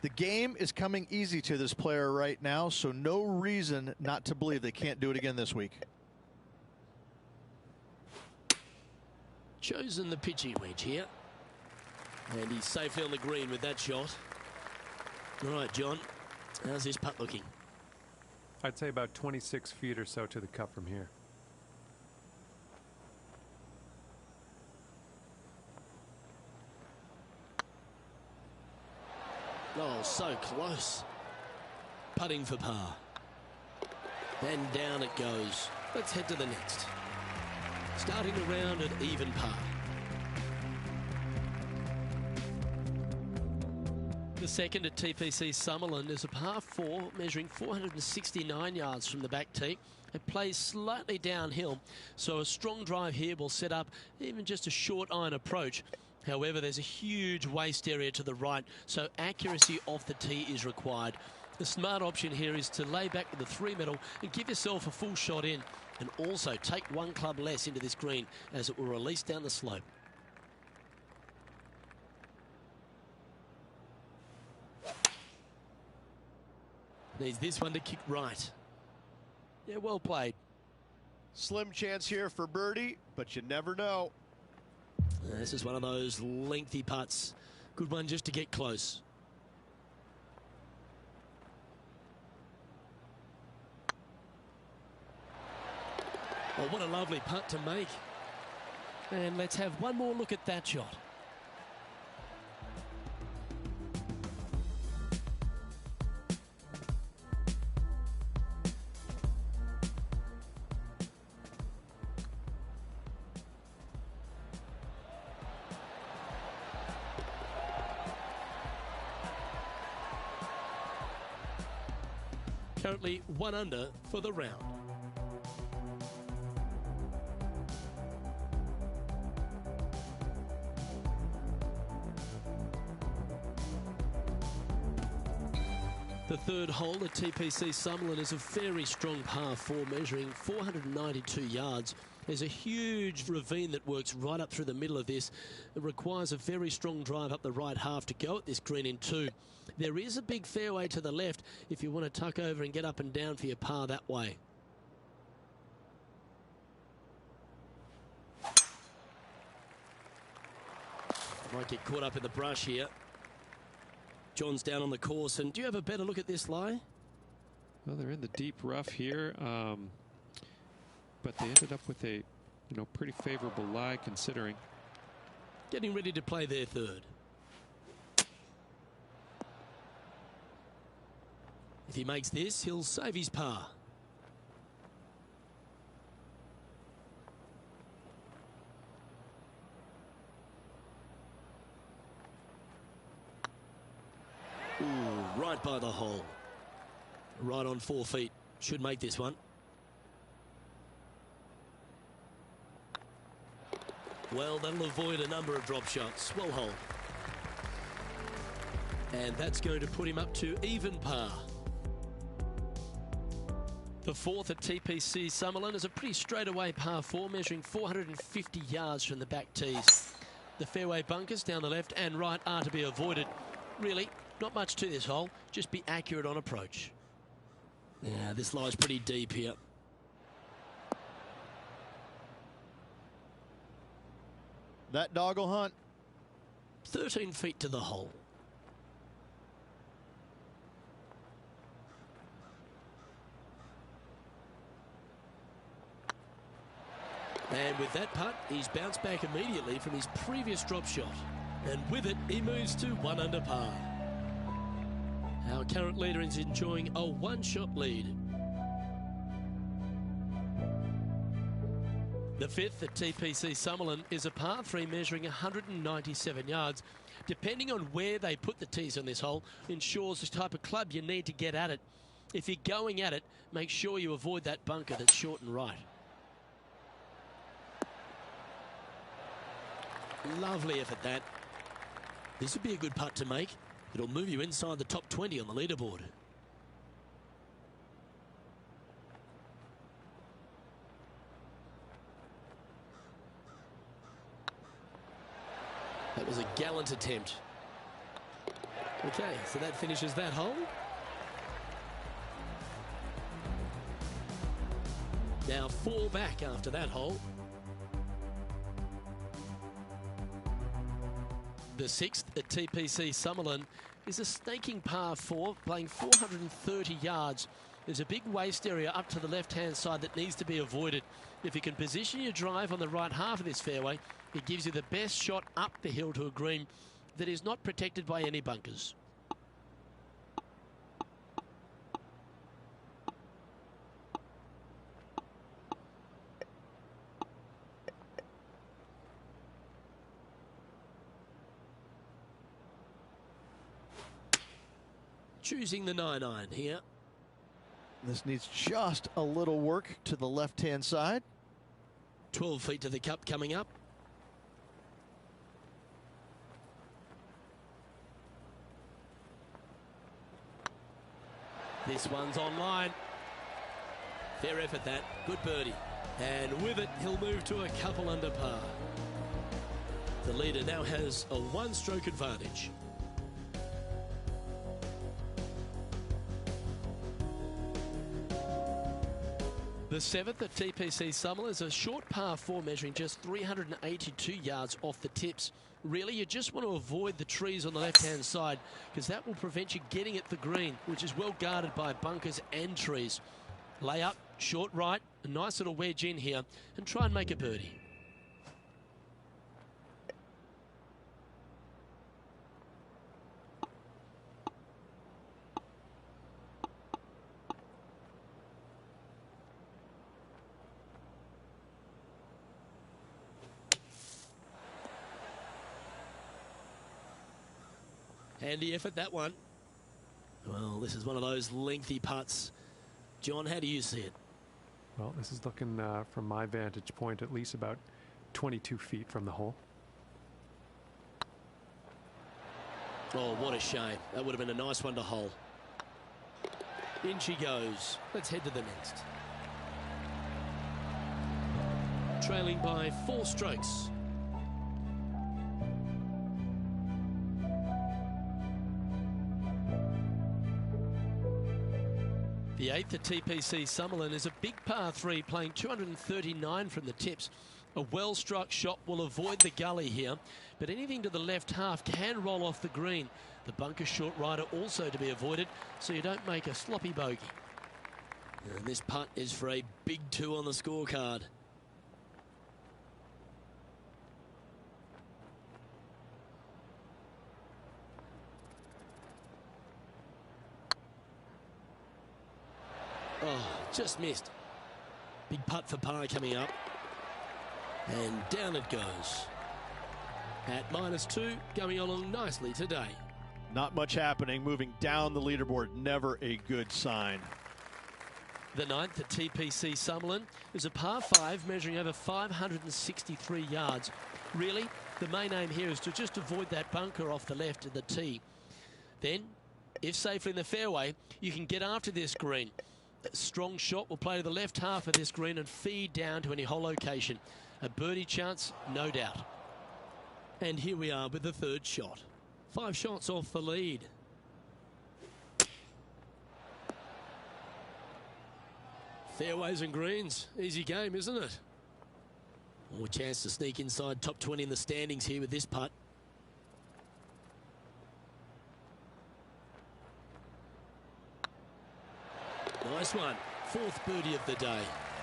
The game is coming easy to this player right now, so no reason not to believe they can't do it again this week. Chosen the pitching wedge here. And he's safely on the green with that shot. All right, John, how's this putt looking? I'd say about 26 feet or so to the cup from here. Oh, so close. Putting for par. And down it goes. Let's head to the next. Starting the round at even par. The second at TPC Summerlin is a par 4 measuring 469 yards from the back tee. It plays slightly downhill, so a strong drive here will set up even just a short iron approach. However, there's a huge waste area to the right, so accuracy off the tee is required. The smart option here is to lay back with the 3 metal and give yourself a full shot in, and also take 1 club less into this green as it will release down the slope. Needs this one to kick right. Yeah, well played. Slim chance here for birdie, but you never know. This is one of those lengthy putts. Good one just to get close. Oh, what a lovely putt to make. And let's have one more look at that shot. Currently 1 under for the round. The third hole at TPC Summerlin is a very strong par 4 measuring 492 yards. There's a huge ravine that works right up through the middle of this. It requires a very strong drive up the right half to go at this green in 2. There is a big fairway to the left if you want to tuck over and get up and down for your par that way. Might get caught up in the brush here. John's down on the course, and do you have a better look at this lie? Well, they're in the deep rough here, but they ended up with a, pretty favorable lie considering. Getting ready to play their third. If he makes this, he'll save his par. right by the hole. Right on 4 feet. Should make this one. Well, that'll avoid a number of drop shots. Well hole. And that's going to put him up to even par. The fourth at TPC Summerlin is a pretty straightaway par 4, measuring 450 yards from the back tees. The fairway bunkers down the left and right are to be avoided. Really, not much to this hole. Just be accurate on approach. Yeah, this lies pretty deep here. That dog will hunt. 13 feet to the hole. And with that putt, he's bounced back immediately from his previous drop shot. And with it, he moves to 1 under par. Our current leader is enjoying a 1-shot lead. The fifth at TPC Summerlin is a par 3 measuring 197 yards. Depending on where they put the tees on this hole, ensures the type of club you need to get at it. If you're going at it, make sure you avoid that bunker that's short and right. Lovely effort that. This would be a good putt to make. It'll move you inside the top 20 on the leaderboard. That was a gallant attempt. Okay, so that finishes that hole. Now 4 back after that hole. The sixth at TPC Summerlin is a snaking par 4, playing 430 yards. There's a big waste area up to the left-hand side that needs to be avoided. If you can position your drive on the right half of this fairway, it gives you the best shot up the hill to a green that is not protected by any bunkers. Choosing the 9-iron here. This needs just a little work to the left-hand side. 12 feet to the cup coming up. This one's online. Fair effort that. Good birdie. And with it, he'll move to a couple under par. The leader now has a 1-stroke advantage. The seventh at TPC Summerlin is a short par 4 measuring just 382 yards off the tips. Really, you just want to avoid the trees on the left-hand side because that will prevent you getting at the green, which is well guarded by bunkers and trees. Lay up, short right, a nice little wedge in here, and try and make a birdie. Handy effort, that one. Well, this is one of those lengthy putts. John, how do you see it? Well, this is looking, from my vantage point, at least about 22 feet from the hole. Oh, what a shame. That would have been a nice one to hole. In she goes. Let's head to the next. Trailing by 4 strokes. The 8th at TPC Summerlin is a big par 3 playing 239 from the tips. A well-struck shot will avoid the gully here, but anything to the left half can roll off the green. The bunker short right are also to be avoided so you don't make a sloppy bogey. And this putt is for a big 2 on the scorecard. Oh, just missed. Big putt for par coming up. And down it goes. At -2, going along nicely today. Not much happening. Moving down the leaderboard, never a good sign. The ninth at TPC Summerlin is a par 5 measuring over 563 yards. Really, the main aim here is to just avoid that bunker off the left of the tee. Then, if safely in the fairway, you can get after this green. A strong shot will play to the left half of this green and feed down to any hole location. A birdie chance, no doubt. And here we are with the third shot. 5 shots off the lead. Fairways and greens. Easy game, isn't it? More chance to sneak inside top 20 in the standings here with this putt. Nice one. 4th birdie of the day.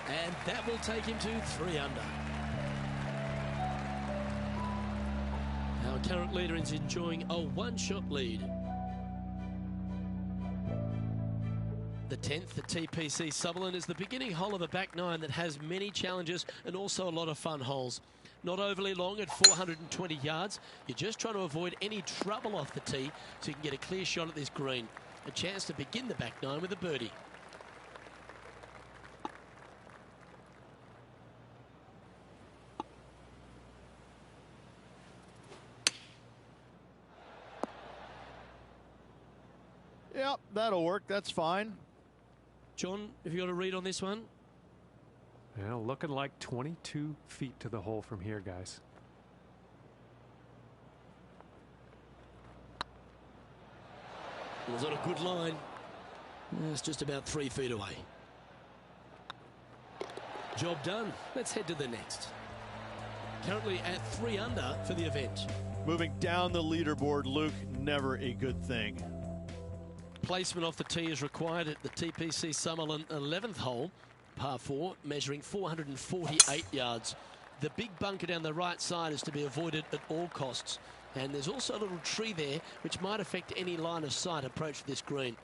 And that will take him to 3 under. Our current leader is enjoying a 1-shot lead. The 10th at TPC Summerlin is the beginning hole of a back 9 that has many challenges and also a lot of fun holes. Not overly long at 420 yards. You're just trying to avoid any trouble off the tee so you can get a clear shot at this green. A chance to begin the back 9 with a birdie. Yep, that'll work. That's fine. John, have you got a read on this one? Yeah, looking like 22 feet to the hole from here, guys. Was on a good line. It's just about 3 feet away. Job done. Let's head to the next. Currently at 3 under for the event. Moving down the leaderboard, Luke, never a good thing. Placement off the tee is required at the TPC Summerlin 11th hole, par 4, measuring 448 yards. The big bunker down the right side is to be avoided at all costs. And there's also a little tree there which might affect any line of sight approach to this green.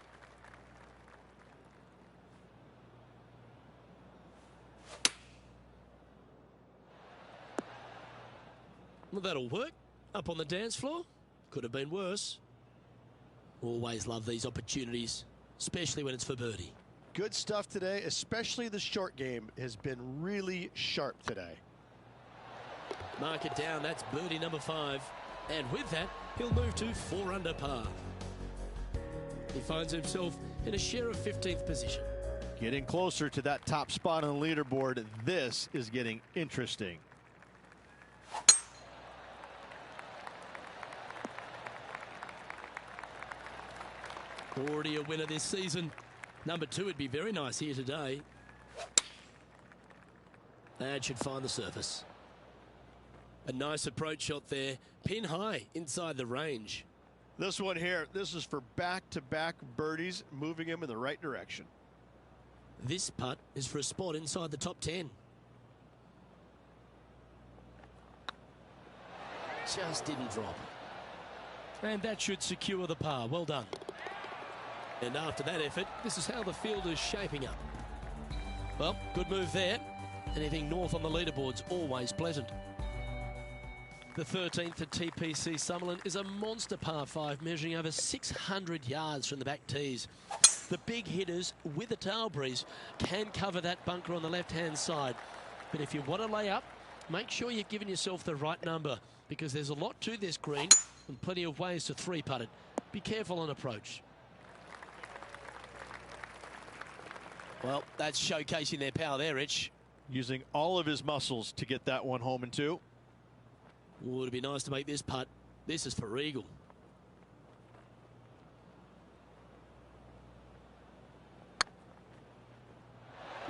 Well, that'll work. Up on the dance floor. Could have been worse. Always love these opportunities, especially when it's for birdie. Good stuff today, especially the short game has been really sharp today. Mark it down. That's birdie number 5. And with that, he'll move to 4 under par. He finds himself in a share of 15th position. Getting closer to that top spot on the leaderboard. This is getting interesting. Already a winner this season. Number 2 would be very nice here today. That should find the surface. A nice approach shot there. Pin high inside the range. This one here, this is for back-to-back birdies, moving him in the right direction. This putt is for a spot inside the top 10. Just didn't drop. And that should secure the par. Well done. And after that effort, this is how the field is shaping up. Well, good move there. Anything north on the leaderboard's always pleasant. The 13th at TPC Summerlin is a monster par 5 measuring over 600 yards from the back tees. The big hitters with a tail breeze can cover that bunker on the left-hand side. But if you want to lay up, make sure you've given yourself the right number because there's a lot to this green and plenty of ways to 3-putt it. Be careful on approach. Well, that's showcasing their power there, Rich. Using all of his muscles to get that one home in 2. Ooh, it'd be nice to make this putt. This is for eagle.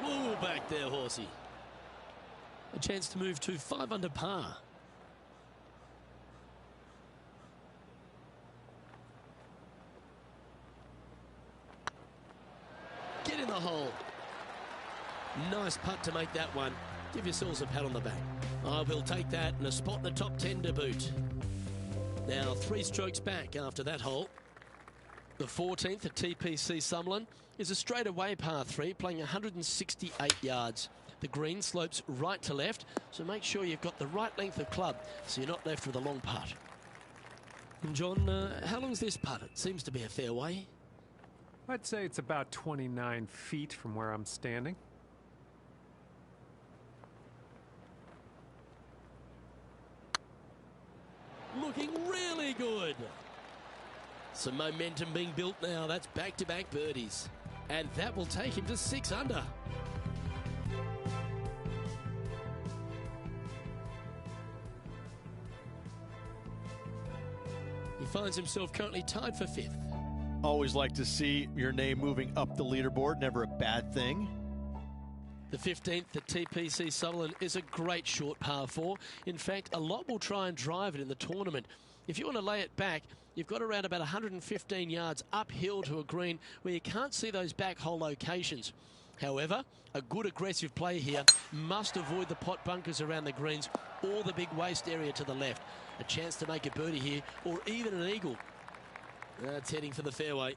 Ooh, back there, horsey. A chance to move to 5 under par. Get in the hole. Nice putt to make that one. Give yourselves a pat on the back. I will take that and a spot in the top 10 to boot. Now 3 strokes back after that hole. The 14th at TPC Summerlin is a straightaway par 3 playing 168 yards. The green slopes right to left, so make sure you've got the right length of club so you're not left with a long putt. And John, how long's this putt? It seems to be a fair way. I'd say it's about 29 feet from where I'm standing. Looking really good. Some momentum being built now. That's back-to-back birdies. And that will take him to 6 under. He finds himself currently tied for 5th. Always like to see your name moving up the leaderboard. Never a bad thing. The 15th at TPC Sutherland is a great short par 4. In fact, a lot will try and drive it in the tournament. If you want to lay it back, you've got around about 115 yards uphill to a green where you can't see those back hole locations. However, a good aggressive play here must avoid the pot bunkers around the greens or the big waste area to the left. A chance to make a birdie here or even an eagle. That's heading for the fairway.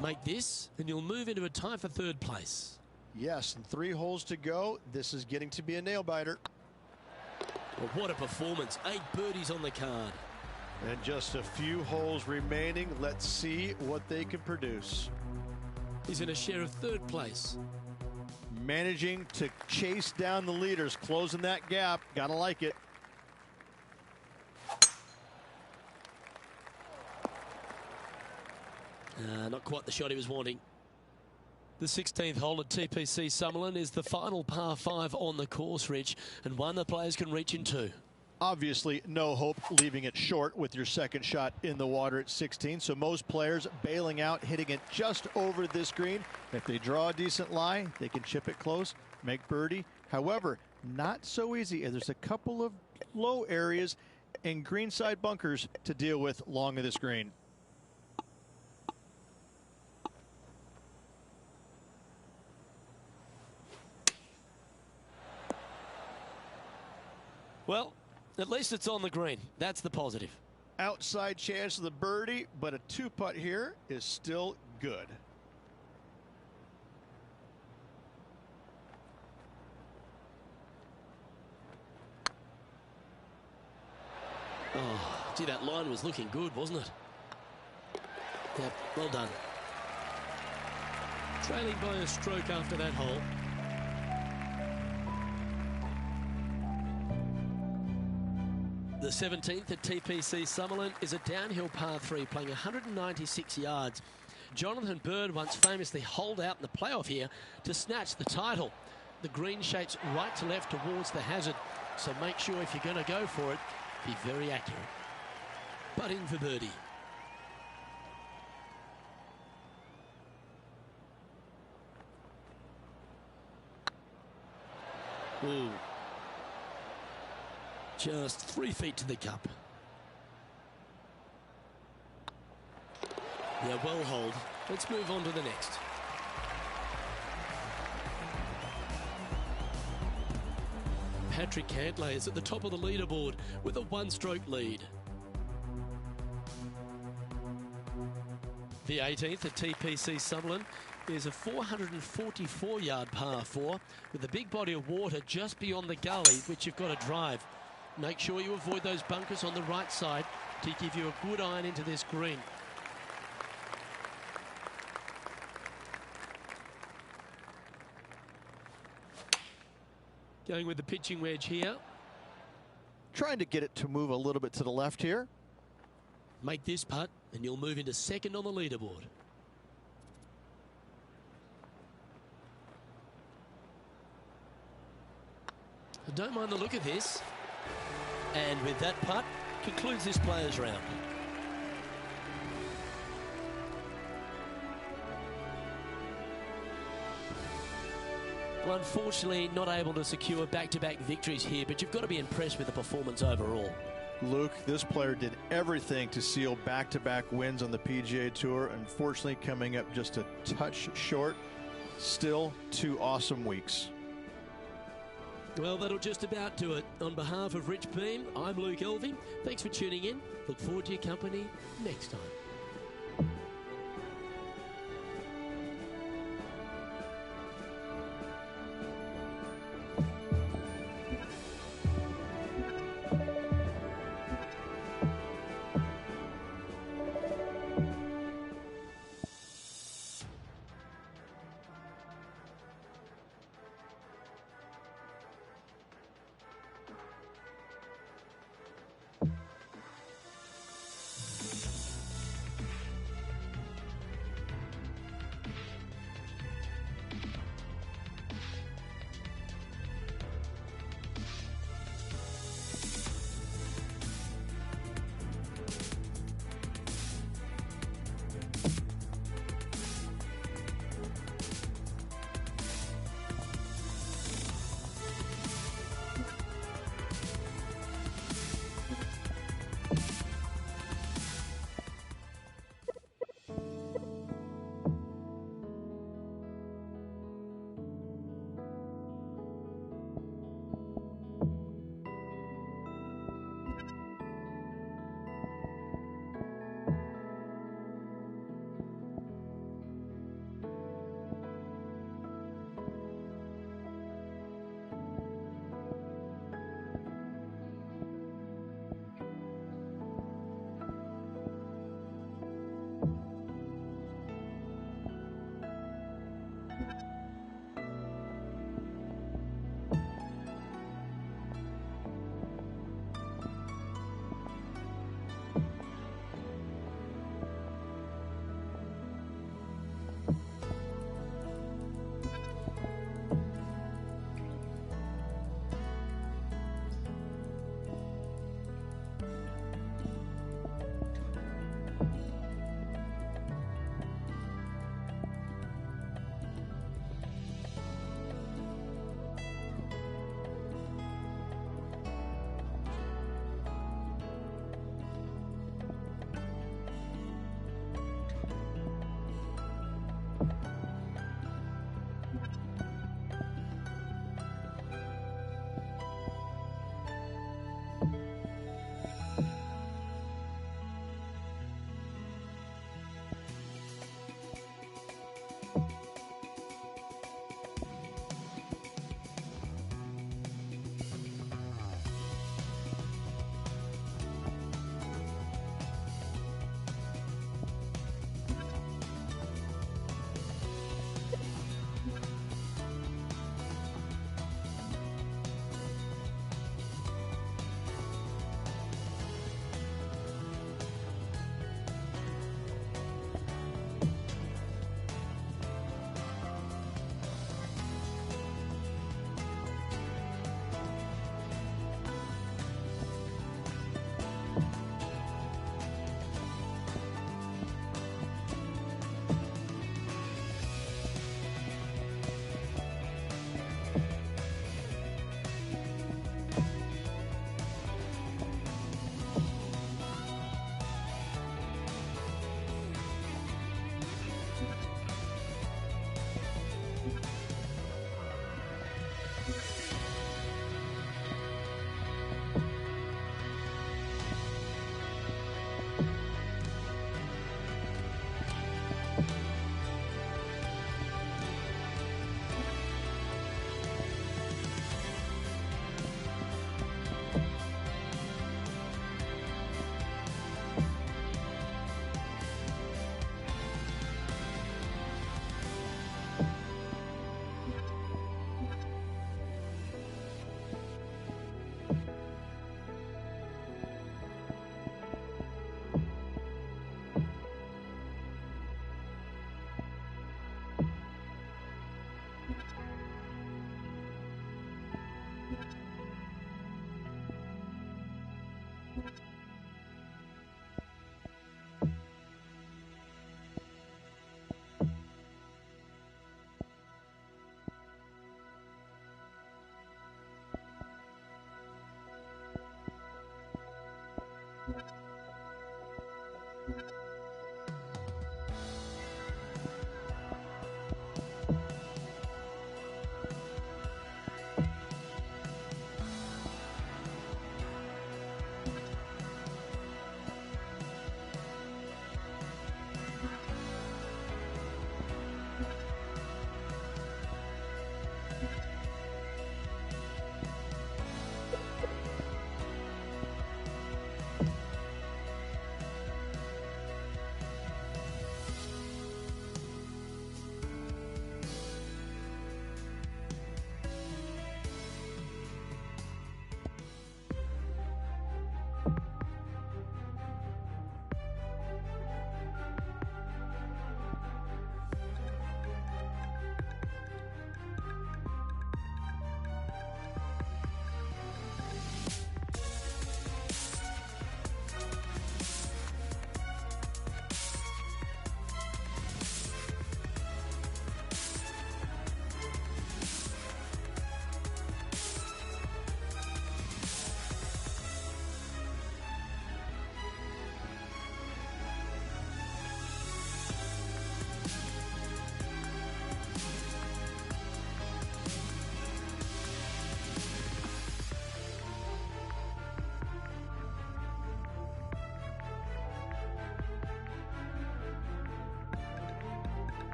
Make this and you'll move into a tie for 3rd place. Yes, and 3 holes to go. This is getting to be a nail-biter. Well, what a performance. 8 birdies on the card. And just a few holes remaining. Let's see what they can produce. He's in a share of 3rd place. Managing to chase down the leaders, closing that gap. Gotta like it. Not quite the shot he was wanting. The 16th hole at TPC Summerlin is the final par 5 on the course, Rich, and one the players can reach in 2. Obviously, no hope leaving it short with your second shot in the water at 16. So most players bailing out, hitting it just over this green. If they draw a decent lie, they can chip it close, make birdie. However, not so easy. There's a couple of low areas and greenside bunkers to deal with long of this green. Well, at least it's on the green. That's the positive. Outside chance of the birdie, but a 2-putt here is still good. Oh, gee, that line was looking good, wasn't it? Yep, well done. Trailing by a stroke after that hole. The 17th at TPC Summerlin is a downhill par 3 playing 196 yards. Jonathan Bird once famously holed out in the playoff here to snatch the title. The green shapes right to left towards the hazard, so make sure if you're going to go for it, be very accurate. Putting for birdie. Ooh. Just 3 feet to the cup. Yeah, well hold. Let's move on to the next. Patrick Cantlay is at the top of the leaderboard with a 1-stroke lead. The 18th at TPC Sutherland is a 444-yard par 4 with a big body of water just beyond the gully, which you've got to drive. Make sure you avoid those bunkers on the right side to give you a good iron into this green. Going with the pitching wedge here. Trying to get it to move a little bit to the left here. Make this putt and you'll move into 2nd on the leaderboard. I don't mind the look of this. And with that putt, concludes this players' round. Well, unfortunately, not able to secure back-to-back victories here, but you've got to be impressed with the performance overall. Luke, this player did everything to seal back-to-back wins on the PGA Tour. Unfortunately, coming up just a touch short. Still 2 awesome weeks. Well, that'll just about do it. On behalf of Rich Beam, I'm Luke Elving. Thanks for tuning in. Look forward to your company next time.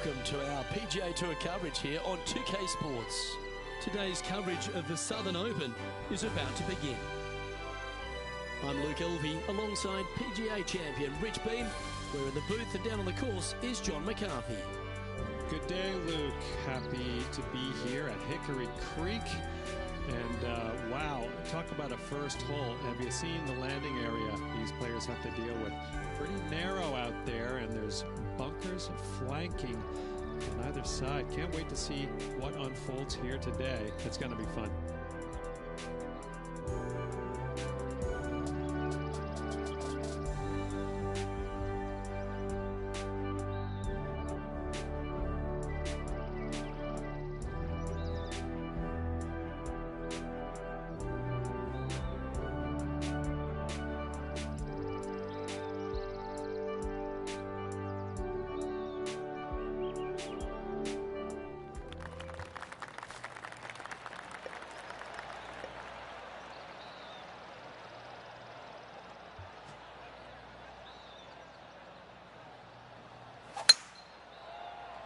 welcome to our PGA Tour coverage here on 2K Sports. Today's coverage of the Southern Open is about to begin. I'm Luke Elvey alongside PGA champion Rich Beam, where in the booth and down on the course is John McCarthy. Good day, Luke. Happy to be here at Hickory Creek. And wow, talk about a first hole. Have you seen the landing area these players have to deal with? Pretty narrow out there, and there's bunkers flanking on either side. Can't wait to see what unfolds here today. It's going to be fun.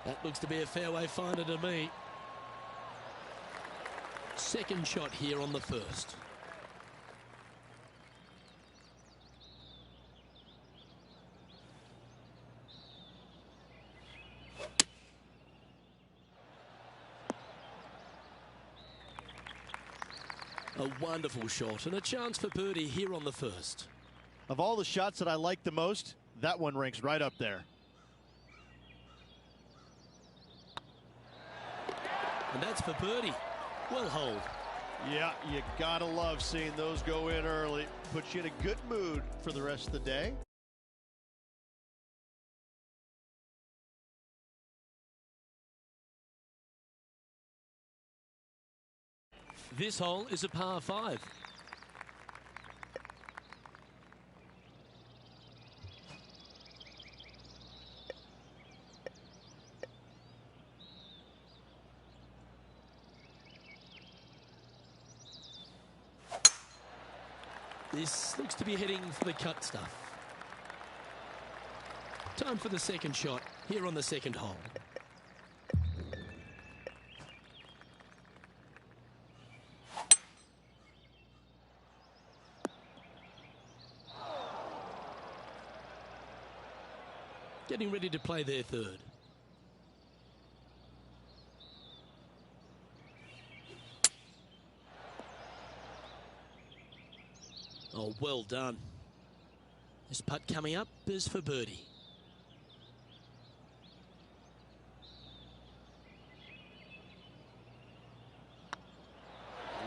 That looks to be a fairway finder to me. Second shot here on the first. A wonderful shot and a chance for birdie here on the first. Of all the shots that I like the most, that one ranks right up there. And that's for birdie. Well holed. Yeah, you gotta love seeing those go in early. Puts you in a good mood for the rest of the day. This hole is a par 5. This looks to be heading for the cut stuff. Time for the second shot here on the second hole. Getting ready to play their third. Oh, well done. This putt coming up is for birdie.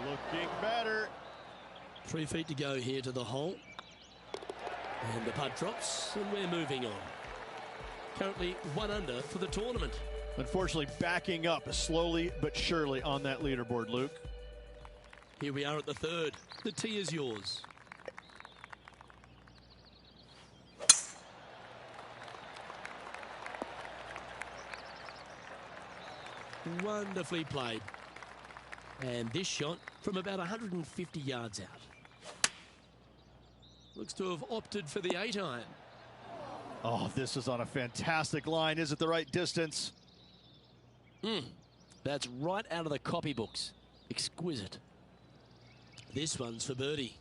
Looking better. 3 feet to go here to the hole. And the putt drops, and we're moving on. Currently 1 under for the tournament. Unfortunately, backing up slowly but surely on that leaderboard, Luke. Here we are at the third. The tee is yours. Wonderfully played. And this shot from about 150 yards out. Looks to have opted for the 8-iron. Oh, this is on a fantastic line. Is it the right distance? That's right out of the copybooks. Exquisite. This one's for birdie.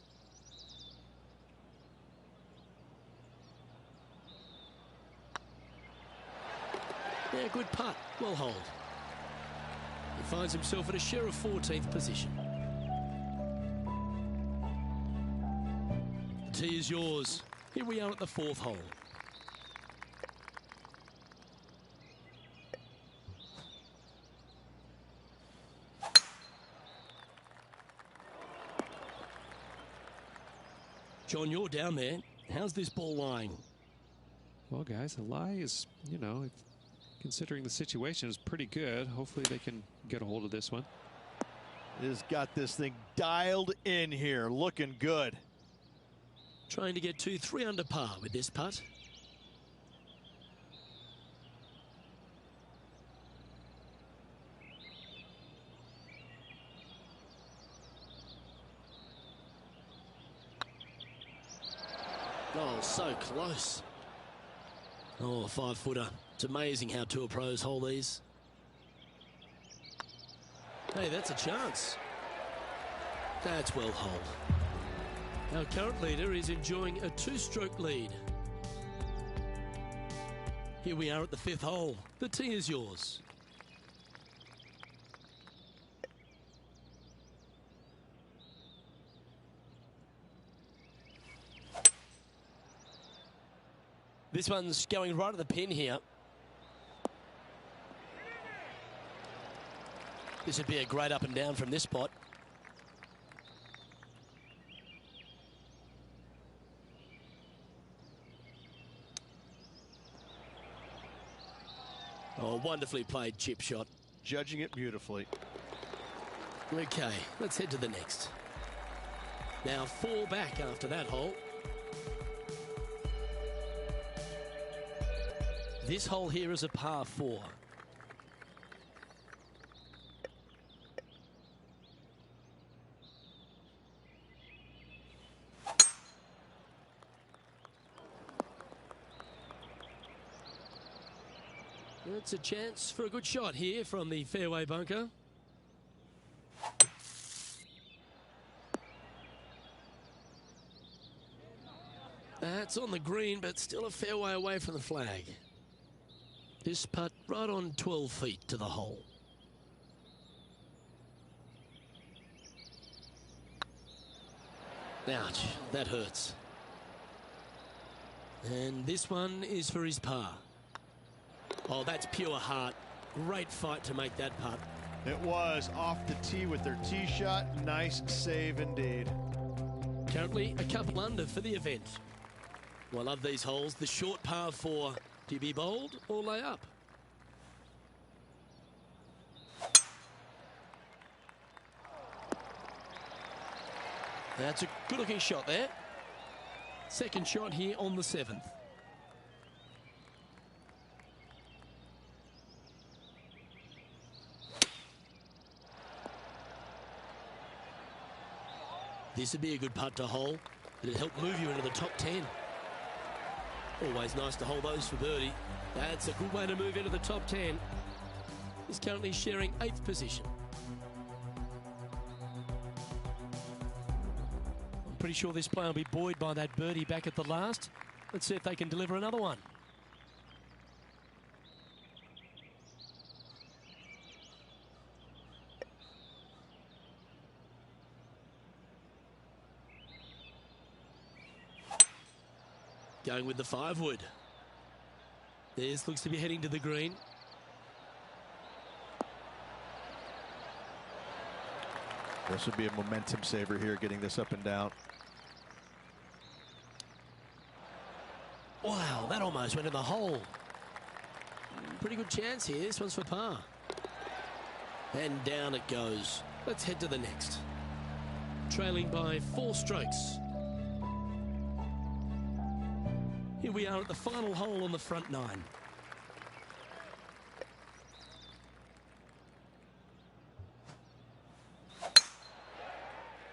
Yeah, good putt. Well holed. He finds himself at a share of 14th position. The tee is yours. Here we are at the 4th hole. John, you're down there. How's this ball lying? Well, guys, the lie is, considering the situation, is pretty good. Hopefully they can get a hold of this one. It has got this thing dialed in here. Looking good. Trying to get 2-3 under par with this putt. Oh, so close. Oh, a 5-footer. It's amazing how tour pros hold these. Hey, that's a chance. That's well holed. Our current leader is enjoying a 2-stroke lead. Here we are at the 5th hole. The tee is yours. This one's going right at the pin here. This would be a great up and down from this spot. Oh, wonderfully played chip shot. Judging it beautifully. Okay, let's head to the next. Now 4 back after that hole. This hole here is a par 4. It's a chance for a good shot here from the fairway bunker. That's on the green, but still a fair way away from the flag. This putt right on 12 feet to the hole. Ouch, that hurts. And this one is for his par. Oh, that's pure heart. Great fight to make that putt. It was off the tee with their tee shot. Nice save indeed. Currently a couple under for the event. Well, I love these holes. The short par 4. Do you be bold or lay up? That's a good-looking shot there. Second shot here on the 7th. This would be a good putt to hole. It'd help move you into the top 10. Always nice to hold those for birdie. That's a good way to move into the top 10. He's currently sharing 8th position. I'm pretty sure this player will be buoyed by that birdie back at the last. Let's see if they can deliver another one. Going with the 5-wood. This looks to be heading to the green. This would be a momentum saver here, getting this up and down. Wow, that almost went in the hole. Pretty good chance here. This one's for par. And down it goes. Let's head to the next. Trailing by 4 strokes. Here we are at the final hole on the front 9.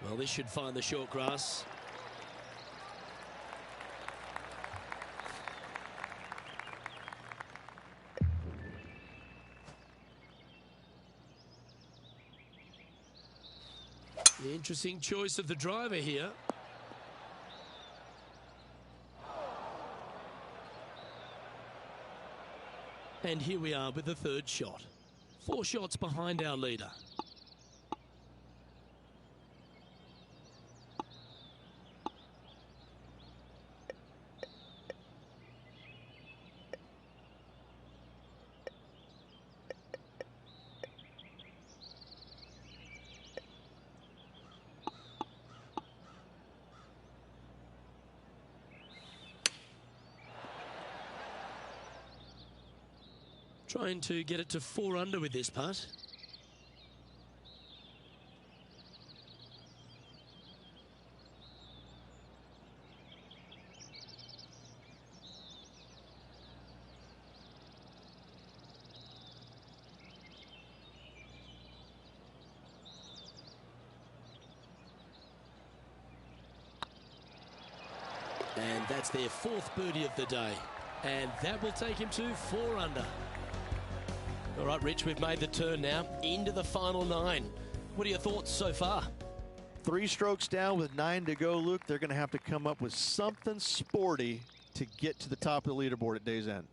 Well, this should find the short grass. The interesting choice of the driver here. And here we are with the 3rd shot. 4 shots behind our leader. Trying to get it to 4 under with this putt. And that's their 4th birdie of the day. And that will take him to 4 under. All right, Rich, we've made the turn now into the final 9. What are your thoughts so far? 3 strokes down with 9 to go, Luke. They're going to have to come up with something sporty to get to the top of the leaderboard at day's end.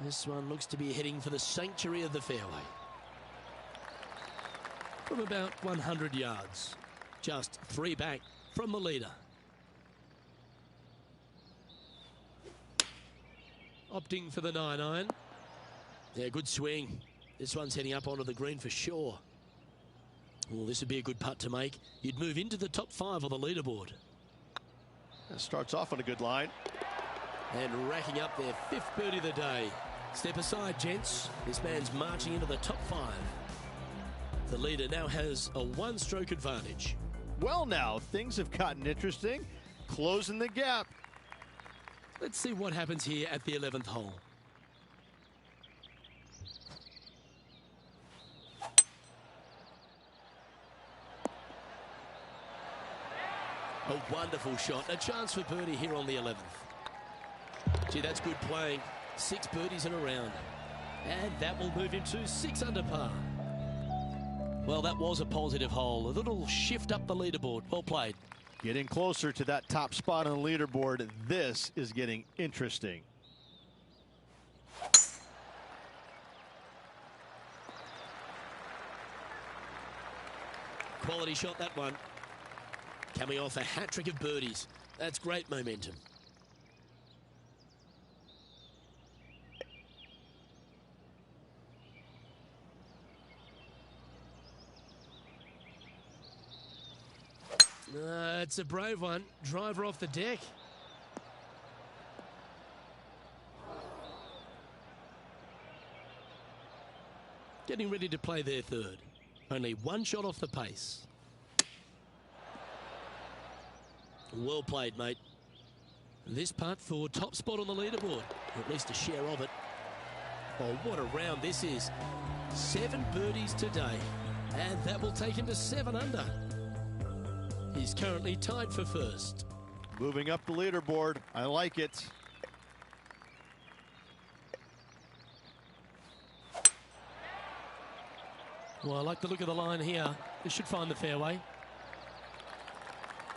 This one looks to be heading for the sanctuary of the fairway. From about 100 yards. Just 3 back from the leader. Opting for the 9-iron. Yeah, good swing. This one's heading up onto the green for sure. Well, this would be a good putt to make. You'd move into the top 5 on the leaderboard. That starts off on a good line. And racking up their 5th birdie of the day. Step aside, gents. This man's marching into the top 5. The leader now has a 1-stroke advantage. Well, now, things have gotten interesting. Closing the gap. Let's see what happens here at the 11th hole. A wonderful shot. A chance for birdie here on the 11th. Gee, that's good playing. 6 birdies in a round. And that will move him to 6 under par. Well, that was a positive hole. A little shift up the leaderboard. Well played. Getting closer to that top spot on the leaderboard. This is getting interesting. Quality shot, that one. Coming off a hat-trick of birdies. That's great momentum. It's a brave one. Driver off the deck. Getting ready to play their 3rd. Only 1 shot off the pace. Well played, mate. This putt for top spot on the leaderboard, or at least a share of it. Oh, what a round this is. 7 birdies today, and that will take him to 7 under. He's currently tied for 1st. Moving up the leaderboard. I like it. Well, I like the look of the line here. This should find the fairway.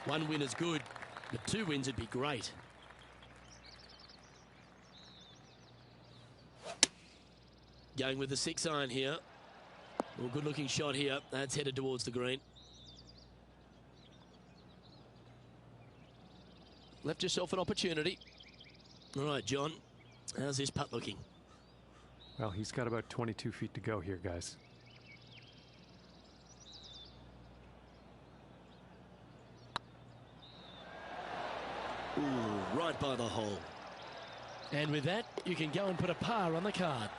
1 win is good, but 2 wins would be great. Going with the 6-iron here. Well, good looking shot here. That's headed towards the green. Left yourself an opportunity. All right, John. How's this putt looking? Well, he's got about 22 feet to go here, guys. Ooh, right by the hole. And with that, you can go and put a par on the card.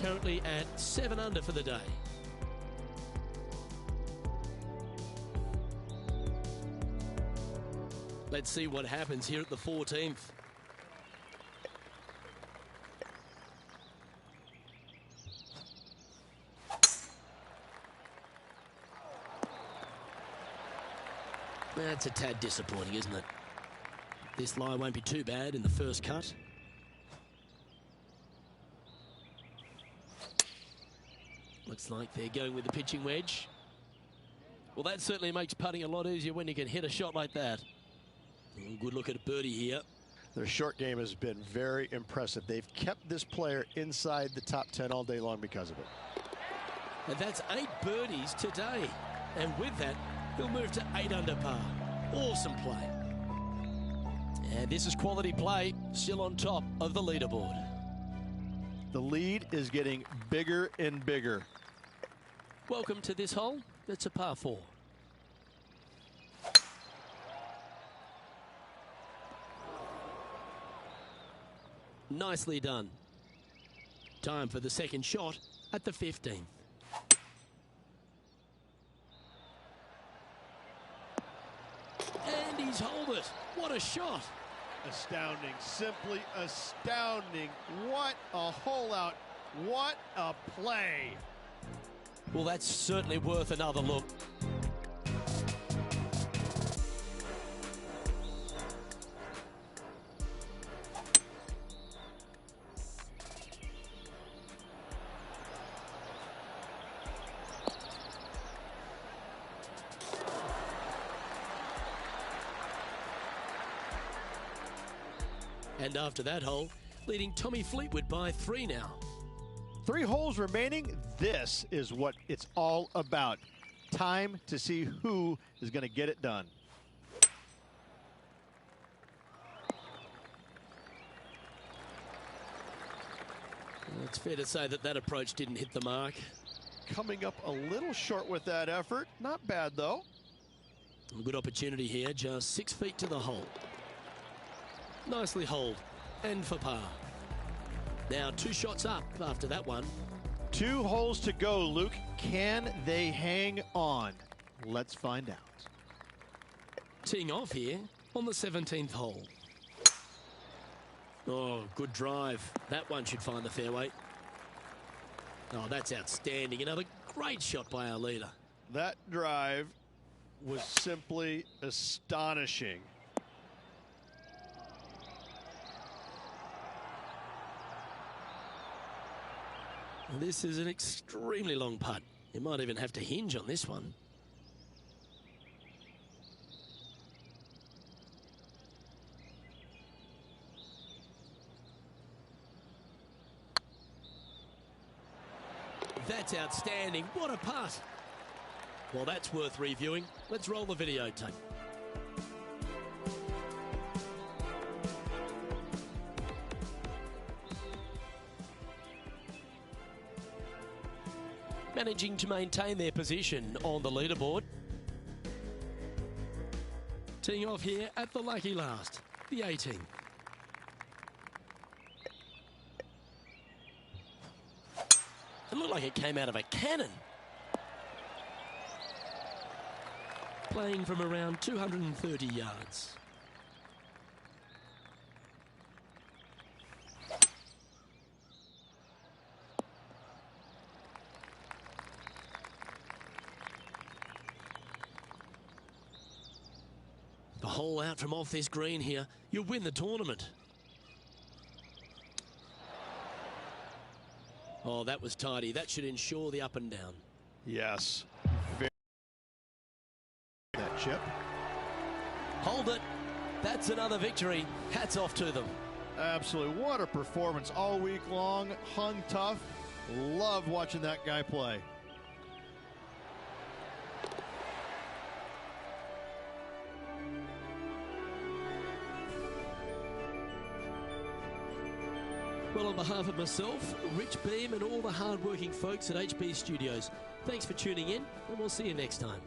Currently at 7 under for the day. Let's see what happens here at the 14th. That's a tad disappointing, isn't it? This lie won't be too bad in the first cut. Looks like they're going with the pitching wedge. Well, that certainly makes putting a lot easier when you can hit a shot like that. Good look at a birdie here. Their short game has been very impressive. They've kept this player inside the top 10 all day long because of it. And that's 8 birdies today. And with that, he'll move to 8 under par. Awesome play. And this is quality play, still on top of the leaderboard. The lead is getting bigger and bigger. Welcome to this hole. It's a par 4. Nicely done. Time for the second shot at the 15th. And he's holed it. What a shot. Astounding, simply astounding. What a hole out. What a play. Well, that's certainly worth another look. And after that hole, leading Tommy Fleetwood by 3 now. 3 holes remaining. This is what it's all about. Time to see who is going to get it done. Well, it's fair to say that that approach didn't hit the mark. Coming up a little short with that effort. Not bad, though. A good opportunity here, just 6 feet to the hole. Nicely holed, and for par. Now 2 shots up after that one. 2 holes to go, Luke. Can they hang on? Let's find out. Teeing off here on the 17th hole. Oh, good drive. That one should find the fairway. Oh, that's outstanding. Another great shot by our leader. That drive was simply astonishing. This is an extremely long putt. You might even have to hinge on this one. That's outstanding. What a putt. Well, that's worth reviewing. Let's roll the videotape. Managing to maintain their position on the leaderboard. Teeing off here at the lucky last, the 18. It looked like it came out of a cannon. Playing from around 230 yards. A hole out from off this green here, you'll win the tournament. Oh, that was tidy. That should ensure the up and down. Yes. That chip. Hold it. That's another victory. Hats off to them. Absolutely. What a performance all week long. Hung tough. Love watching that guy play. Well, on behalf of myself, Rich Beam, and all the hard-working folks at HB Studios, thanks for tuning in, and we'll see you next time.